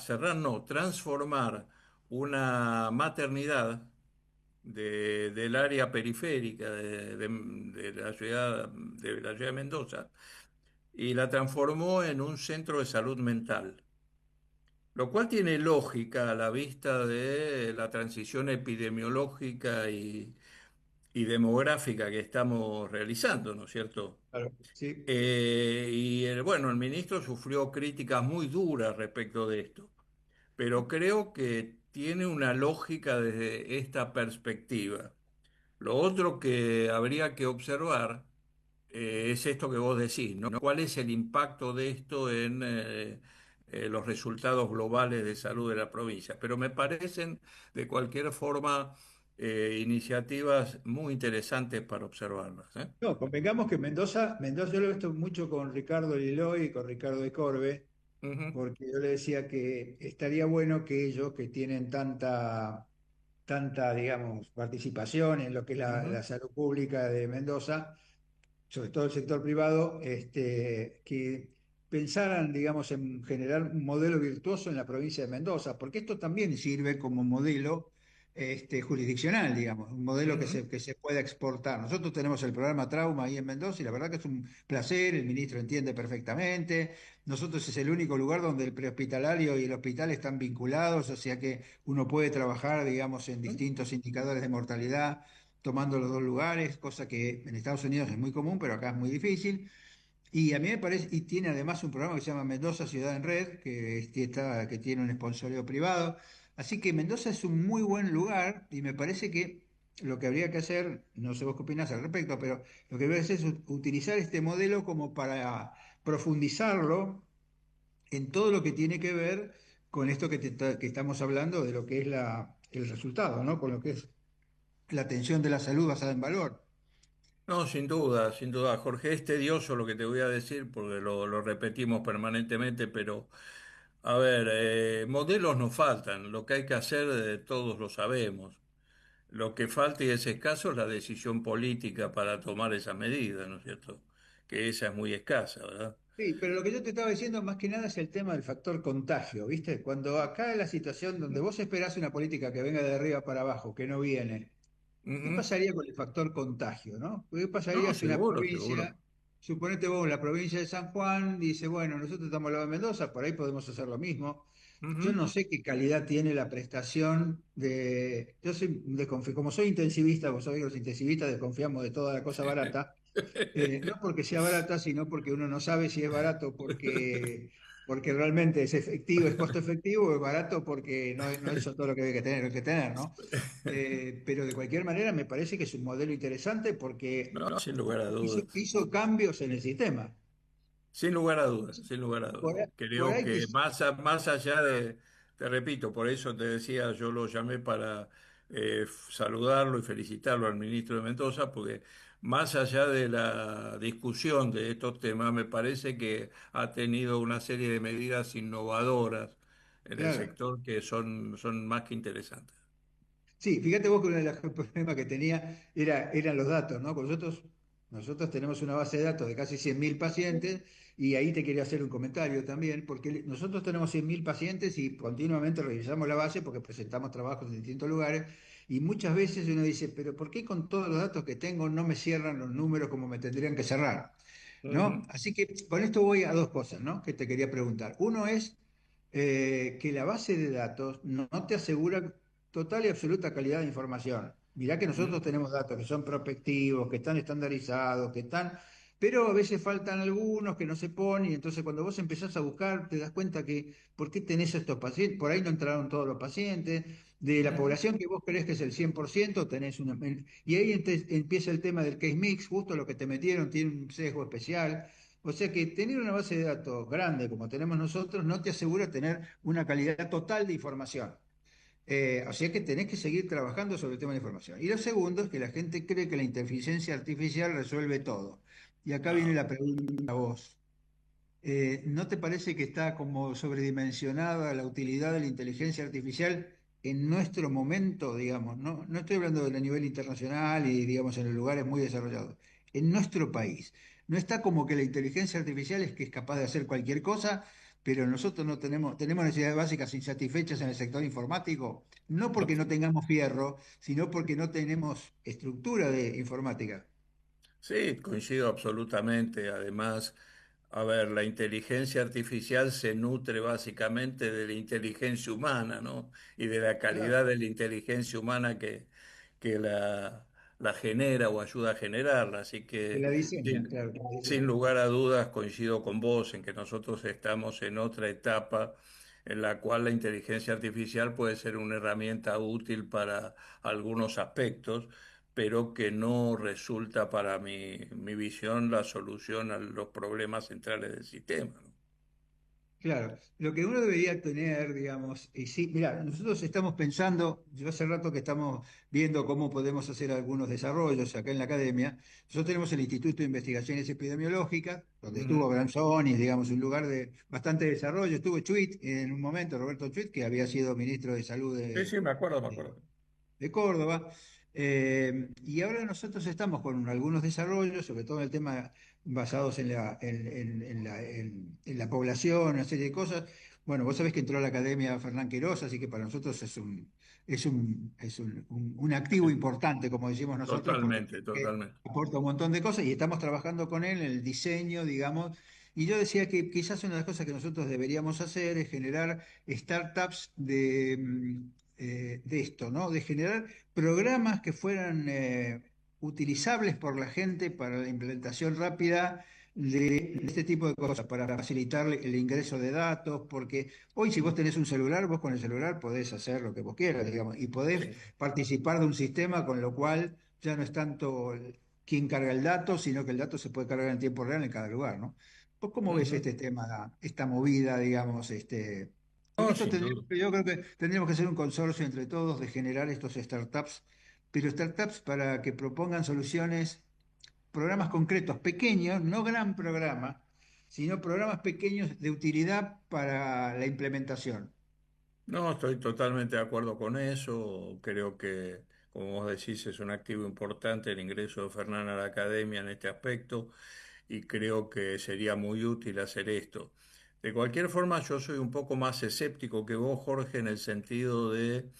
cerrar no, transformar una maternidad del área periférica de la ciudad de Mendoza y la transformó en un centro de salud mental. Lo cual tiene lógica a la vista de la transición epidemiológica y demográfica que estamos realizando, ¿no es cierto? claro, sí, Bueno, el ministro sufrió críticas muy duras respecto de esto, pero creo que tiene una lógica desde esta perspectiva. Lo otro que habría que observar es esto que vos decís, ¿no? ¿Cuál es el impacto de esto en los resultados globales de salud de la provincia? Pero me parecen, de cualquier forma, iniciativas muy interesantes para observarlas, ¿eh? no, convengamos que Mendoza yo lo he visto mucho con Ricardo Liloy y con Ricardo de Corbe, Ujú, porque yo le decía que estaría bueno que ellos, que tienen tanta, digamos, participación en lo que es la ujú. salud pública de Mendoza, sobre todo el sector privado, que pensaran, digamos, en generar un modelo virtuoso en la provincia de Mendoza, porque esto también sirve como modelo jurisdiccional, digamos, un modelo Ujú. que se pueda exportar. Nosotros tenemos el programa Trauma ahí en Mendoza y la verdad que es un placer, el ministro entiende perfectamente. Nosotros es el único lugar donde el prehospitalario y el hospital están vinculados, o sea que uno puede trabajar, digamos, en distintos indicadores de mortalidad tomando los dos lugares, cosa que en Estados Unidos es muy común, pero acá es muy difícil. Y a mí me parece, y tiene además un programa que se llama Mendoza Ciudad en Red, que tiene un sponsoreo privado. Así que Mendoza es un muy buen lugar y me parece que lo que habría que hacer, no sé vos qué opinás al respecto, pero lo que habría que hacer es utilizar este modelo como para profundizarlo en todo lo que tiene que ver con esto que estamos hablando de lo que es el resultado, ¿no? Con lo que es la atención de la salud basada en valor. No, sin duda, Jorge, es tedioso lo que te voy a decir porque lo repetimos permanentemente, pero a ver, modelos nos faltan, lo que hay que hacer todos lo sabemos. Lo que falta y es escaso es la decisión política para tomar esa medida, ¿no es cierto? Que esa es muy escasa, ¿verdad? Sí, pero lo que yo te estaba diciendo más que nada es el tema del factor contagio, ¿viste? Cuando acá es la situación donde vos esperás una política que venga de arriba para abajo, que no viene, ¿qué Ujú. pasaría con el factor contagio, no? ¿Qué No, pasaría si una seguro, seguro. provincia, suponete vos, la provincia de San Juan, dice, bueno, nosotros estamos al lado de Mendoza, por ahí podemos hacer lo mismo? Yo Ujú. no sé qué calidad tiene la prestación como soy intensivista, vos sabés que los intensivistas desconfiamos de toda la cosa barata, no porque sea barata, sino porque uno no sabe si es barato porque realmente es efectivo, es costo efectivo, o es barato porque no hizo todo lo que hay que tener, ¿no? Pero de cualquier manera me parece que es un modelo interesante porque No, sin lugar a dudas. hizo cambios en el sistema. Sin lugar a dudas, sin lugar a Por dudas. ahí, por Creo ahí que más allá de, te repito, por eso te decía, yo lo llamé para saludarlo y felicitarlo al ministro de Mendoza, porque más allá de la discusión de estos temas, me parece que ha tenido una serie de medidas innovadoras en el Claro. sector que son más que interesantes. Sí, fíjate vos que uno de los problemas que tenía eran los datos, ¿no? Con nosotros tenemos una base de datos de casi 100.000 pacientes y ahí te quería hacer un comentario también, porque nosotros tenemos 100.000 pacientes y continuamente revisamos la base porque presentamos trabajos en distintos lugares y muchas veces uno dice, pero ¿por qué con todos los datos que tengo no me cierran los números como me tendrían que cerrar? ¿No? Ujú. Así que con esto voy a dos cosas, ¿no? Que te quería preguntar. Uno es que la base de datos no te asegura total y absoluta calidad de información. Mirá que nosotros Mm. tenemos datos que son prospectivos, que están estandarizados, pero a veces faltan algunos que no se ponen, y entonces cuando vos empezás a buscar te das cuenta que ¿por qué tenés estos pacientes? Por ahí no entraron todos los pacientes, de la Ujú. población que vos creés que es el 100% y ahí empieza el tema del case mix, justo lo que te metieron tiene un sesgo especial. O sea que tener una base de datos grande como tenemos nosotros no te asegura tener una calidad total de información. O sea que tenés que seguir trabajando sobre el tema de la información. Y lo segundo es que la gente cree que la inteligencia artificial resuelve todo. Y acá viene No. la pregunta a vos. ¿No te parece que está como sobredimensionada la utilidad de la inteligencia artificial en nuestro momento, digamos? No estoy hablando de a nivel internacional y, digamos, en los lugares muy desarrollados. En nuestro país. No está como que la inteligencia artificial es que es capaz de hacer cualquier cosa, pero nosotros no tenemos necesidades básicas insatisfechas en el sector informático, no porque no tengamos fierro, sino porque no tenemos estructura de informática. Sí, coincido absolutamente. Además, a ver, la inteligencia artificial se nutre básicamente de la inteligencia humana, ¿no? Y de la calidad Claro. de la inteligencia humana que la genera o ayuda a generarla. Así Que que, la diseña, sin, claro, que la sin diseña. lugar a dudas, coincido con vos en que nosotros estamos en otra etapa en la cual la inteligencia artificial puede ser una herramienta útil para algunos aspectos, pero que no resulta para mi visión la solución a los problemas centrales del sistema, ¿no? Claro, lo que uno debería tener, digamos, y sí, mira, nosotros estamos pensando, yo hace rato que estamos viendo cómo podemos hacer algunos desarrollos acá en la academia. Nosotros tenemos el Instituto de Investigaciones Epidemiológicas, donde estuvo Ujú. Abraham Sonis, digamos, un lugar de bastante desarrollo. Estuvo Chuit en un momento, Roberto Chuit, que había sido ministro de Salud Sí, sí, me acuerdo, me acuerdo. de Córdoba. Y ahora nosotros estamos con algunos desarrollos, sobre todo en el tema basados en la población, una serie de cosas. Bueno, vos sabés que entró a la academia Fernán Quirós, así que para nosotros es un activo importante, como decimos nosotros, porque Totalmente, totalmente. aporta un montón de cosas y estamos trabajando con él en el diseño, digamos. Y yo decía que quizás una de las cosas que nosotros deberíamos hacer es generar startups de esto, ¿no? De generar programas que fueran utilizables por la gente para la implementación rápida de este tipo de cosas, para facilitar el ingreso de datos, porque hoy si vos tenés un celular, vos con el celular podés hacer lo que vos quieras, digamos, y podés Sí. participar de un sistema con lo cual ya no es tanto quién carga el dato, sino que el dato se puede cargar en tiempo real en cada lugar, ¿no? ¿Vos cómo ves Ujú. este tema, esta movida, digamos, este? Porque No, esto sin duda. yo creo que tendríamos que hacer un consorcio entre todos de generar estos startups, pero startups para que propongan soluciones, programas concretos, pequeños, no gran programa, sino programas pequeños de utilidad para la implementación. No, estoy totalmente de acuerdo con eso. Creo que, como vos decís, es un activo importante el ingreso de Fernán a la academia en este aspecto y creo que sería muy útil hacer esto. De cualquier forma, yo soy un poco más escéptico que vos, Jorge, en el sentido de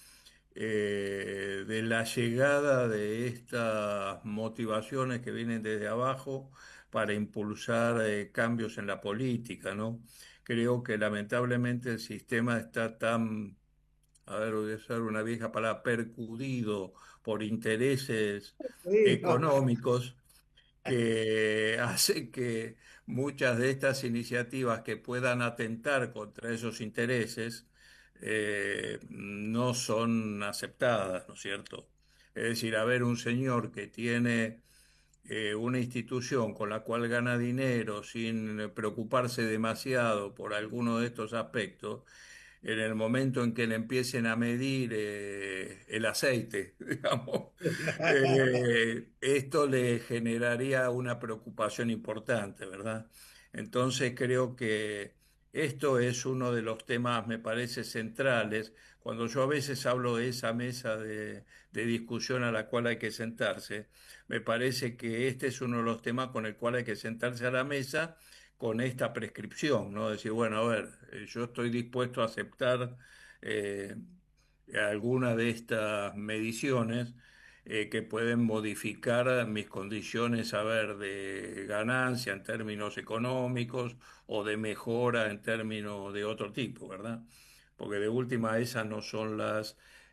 la llegada de estas motivaciones que vienen desde abajo para impulsar cambios en la política, ¿no? Creo que lamentablemente el sistema está tan, a ver, voy a usar una vieja palabra, percudido por intereses Sí, económicos que hace que muchas de estas iniciativas que puedan atentar contra esos intereses no son aceptadas, ¿no es cierto? Es decir, a ver, un señor que tiene una institución con la cual gana dinero sin preocuparse demasiado por alguno de estos aspectos, en el momento en que le empiecen a medir el aceite, digamos. Esto le generaría una preocupación importante, ¿verdad? Entonces creo que esto es uno de los temas, me parece, centrales. Cuando yo a veces hablo de esa mesa de discusión a la cual hay que sentarse, me parece que este es uno de los temas con el cual hay que sentarse a la mesa con esta prescripción, ¿no? Decir, bueno, a ver, yo estoy dispuesto a aceptar eh, alguna de estas mediciones que pueden modificar mis condiciones, a ver, de ganancia en términos económicos o de mejora en términos de otro tipo, ¿verdad? Porque de última esas no son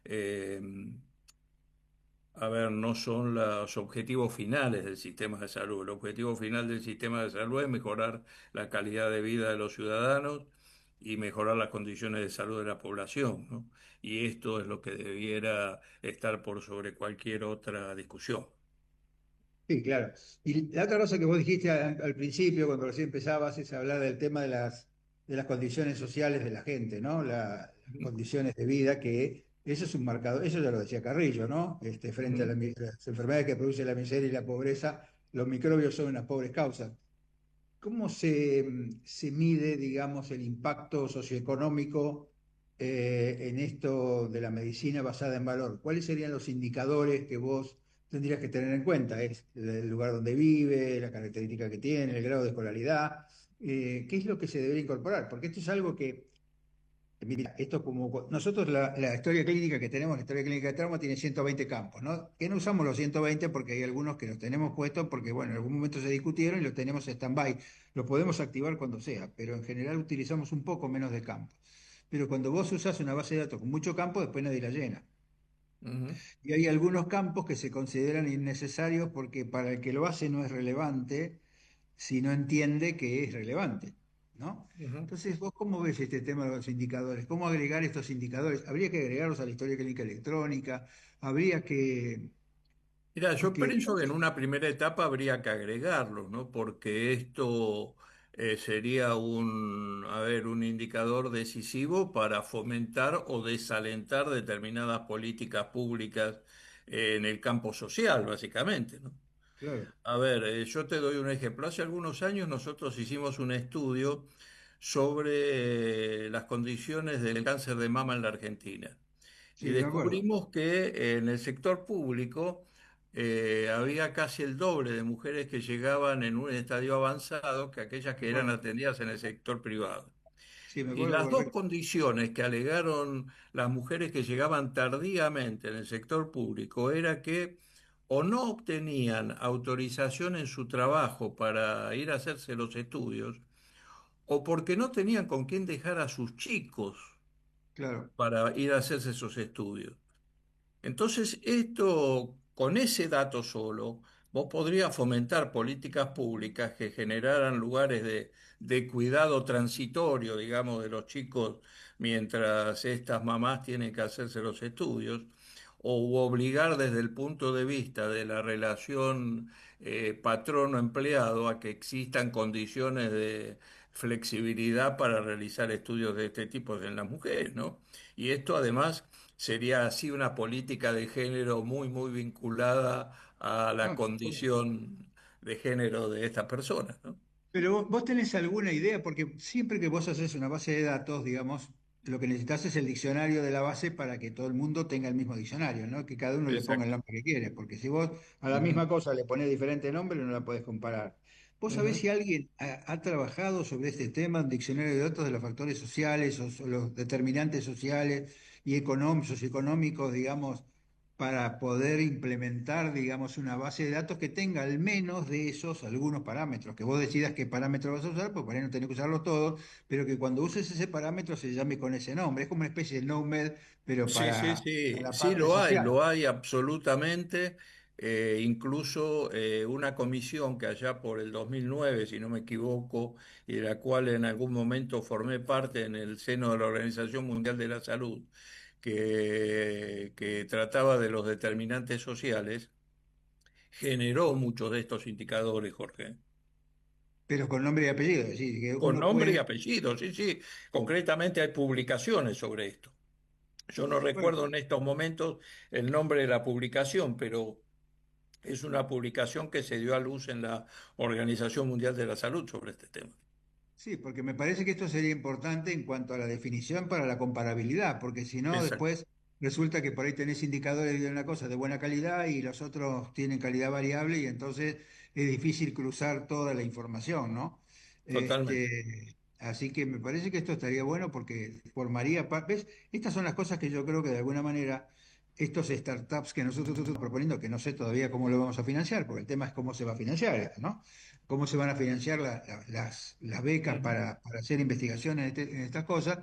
eh, a ver, no son los objetivos finales del sistema de salud. El objetivo final del sistema de salud es mejorar la calidad de vida de los ciudadanos y mejorar las condiciones de salud de la población, ¿no? Y esto es lo que debiera estar por sobre cualquier otra discusión. Sí, claro. Y la otra cosa que vos dijiste al principio, cuando recién empezabas, es hablar del tema de las condiciones sociales de la gente, ¿no? Las condiciones de vida, que eso es un marcador, eso ya lo decía Carrillo, ¿no? Frente a Ujú. las enfermedades que produce la miseria y la pobreza, los microbios son unas pobres causas. ¿Cómo se mide, digamos, el impacto socioeconómico en esto de la medicina basada en valor? ¿Cuáles serían los indicadores que vos tendrías que tener en cuenta? ¿Es el lugar donde vive, la característica que tiene, el grado de escolaridad? ¿Qué es lo que se debería incorporar? Porque esto es algo que mira, esto como nosotros la historia clínica que tenemos, la historia clínica de trauma tiene 120 campos, ¿no? Que no usamos los 120 porque hay algunos que los tenemos puestos porque, bueno, en algún momento se discutieron y los tenemos en stand-by. Lo podemos activar cuando sea, pero en general utilizamos un poco menos de campos. Pero cuando vos usás una base de datos con mucho campo, después nadie la llena. Ujú, Y hay algunos campos que se consideran innecesarios porque para el que lo hace no es relevante si no entiende que es relevante, ¿no? ujú. Entonces, ¿vos cómo ves este tema de los indicadores? ¿Cómo agregar estos indicadores? ¿Habría que agregarlos a la historia clínica electrónica? ¿Habría Mira, yo que pienso que en una primera etapa habría que agregarlo, ¿no? Porque esto sería a ver, un indicador decisivo para fomentar o desalentar determinadas políticas públicas en el campo social, básicamente, ¿no? claro, A ver, yo te doy un ejemplo. Hace algunos años nosotros hicimos un estudio sobre las condiciones del cáncer de mama en la Argentina. Y sí, me acuerdo. descubrimos que en el sector público había casi el doble de mujeres que llegaban en un estadio avanzado que aquellas Me que eran acuerdo. atendidas en el sector privado. Sí, me Y acuerdo las dos correcto. condiciones que alegaron las mujeres que llegaban tardíamente en el sector público era que o no obtenían autorización en su trabajo para ir a hacerse los estudios, o porque no tenían con quién dejar a sus chicos Claro. para ir a hacerse esos estudios. Entonces, esto, con ese dato solo, vos podrías fomentar políticas públicas que generaran lugares de cuidado transitorio, digamos, de los chicos mientras estas mamás tienen que hacerse los estudios, o obligar desde el punto de vista de la relación patrono-empleado a que existan condiciones de flexibilidad para realizar estudios de este tipo en las mujeres, ¿no? Y esto además sería así una política de género muy, muy vinculada a la No, condición de género de estas personas, ¿no? pero vos tenés alguna idea, porque siempre que vos haces una base de datos, digamos, lo que necesitas es el diccionario de la base para que todo el mundo tenga el mismo diccionario, ¿no? Que cada uno le ponga el Exacto. nombre que quiere, porque si vos a la Ujú, misma cosa le ponés diferente nombre, no la podés comparar. ¿Vos sabés ujú. si alguien ha trabajado sobre este tema, un diccionario de datos de los factores sociales o los determinantes sociales y socioeconómicos, digamos, para poder implementar, digamos, una base de datos que tenga al menos de esos algunos parámetros, que vos decidas qué parámetro vas a usar, pues para ahí no tenés que usarlo todo, pero que cuando uses ese parámetro se llame con ese nombre. Es como una especie de NOMED, pero Sí, sí, para sí, la sí parte social. lo hay absolutamente. Incluso una comisión que allá por el 2009, si no me equivoco, y de la cual en algún momento formé parte en el seno de la Organización Mundial de la Salud, que trataba de los determinantes sociales, generó muchos de estos indicadores, Jorge. Pero con nombre y apellido, es decir, que Con uno nombre y puede. apellido, sí, sí. Concretamente hay publicaciones sobre esto. Yo no Bueno, recuerdo en estos momentos el nombre de la publicación, pero es una publicación que se dio a luz en la Organización Mundial de la Salud sobre este tema. sí, porque me parece que esto sería importante en cuanto a la definición para la comparabilidad, porque si no, Exacto, después resulta que por ahí tenés indicadores de una cosa de buena calidad y los otros tienen calidad variable y entonces es difícil cruzar toda la información, ¿no? totalmente. Así que me parece que esto estaría bueno porque formaría, ¿ves? Estas son las cosas que yo creo que de alguna manera estos startups que nosotros estamos proponiendo, que no sé todavía cómo lo vamos a financiar, porque el tema es cómo se va a financiar esto, ¿no? Cómo se van a financiar las becas Ujú. para hacer investigación en estas cosas,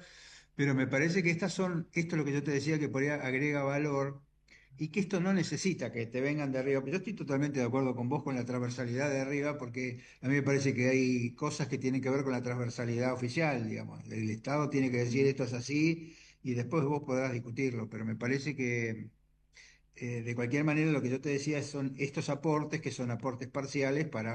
pero me parece que esto es lo que yo te decía, que por ahí agrega valor y que esto no necesita que te vengan de arriba. Yo estoy totalmente de acuerdo con vos con la transversalidad de arriba, porque a mí me parece que hay cosas que tienen que ver con la transversalidad oficial, digamos. El Estado tiene que decir esto es así y después vos podrás discutirlo, pero me parece que de cualquier manera lo que yo te decía son estos aportes que son aportes parciales para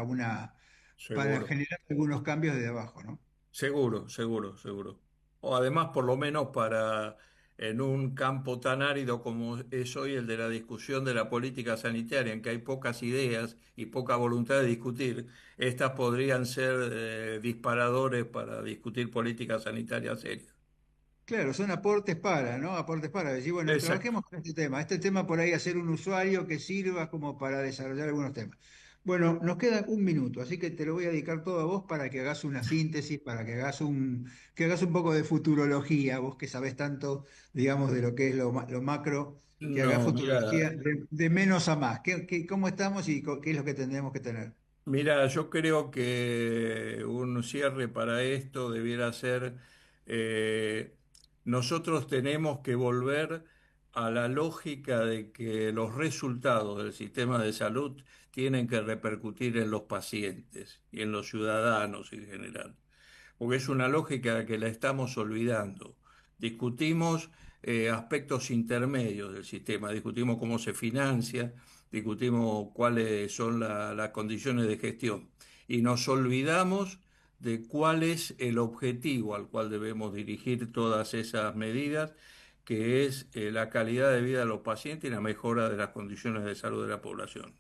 Seguro. generar algunos cambios desde abajo, ¿no? Seguro, seguro, seguro. O además, por lo menos para en un campo tan árido como es hoy el de la discusión de la política sanitaria, en que hay pocas ideas y poca voluntad de discutir, estas podrían ser disparadores para discutir política sanitaria seria. Claro, son aportes para, ¿no? Aportes para decir, bueno, Exacto. trabajemos con este tema. Este tema por ahí hacer un usuario que sirva como para desarrollar algunos temas. Bueno, nos queda un minuto, así que te lo voy a dedicar todo a vos para que hagas una síntesis, para que hagas un poco de futurología, vos que sabés tanto, digamos, de lo que es lo macro, que hagas No, futurología mira, de menos a más. ¿Cómo estamos y qué es lo que tendremos que tener? mira, yo creo que un cierre para esto debiera ser, eh, nosotros tenemos que volver a la lógica de que los resultados del sistema de salud tienen que repercutir en los pacientes y en los ciudadanos en general, porque es una lógica que la estamos olvidando. Discutimos aspectos intermedios del sistema, discutimos cómo se financia, discutimos cuáles son las condiciones de gestión y nos olvidamos de cuál es el objetivo al cual debemos dirigir todas esas medidas, que es la calidad de vida de los pacientes y la mejora de las condiciones de salud de la población.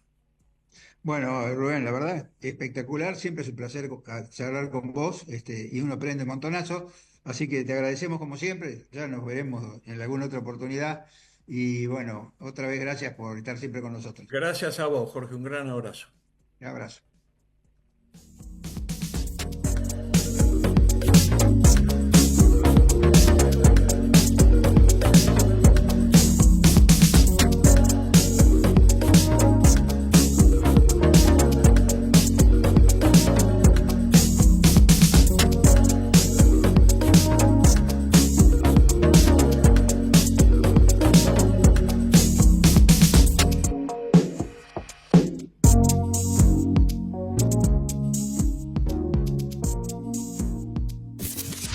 Bueno, Rubén, la verdad, espectacular. Siempre es un placer charlar con vos, y uno aprende un montonazo. Así que te agradecemos como siempre. Ya nos veremos en alguna otra oportunidad. Y bueno, otra vez gracias por estar siempre con nosotros. Gracias a vos, Jorge, un gran abrazo. Un abrazo.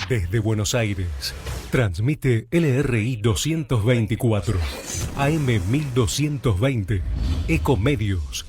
Desde Buenos Aires, transmite LRI 224, AM 1220, Ecomedios.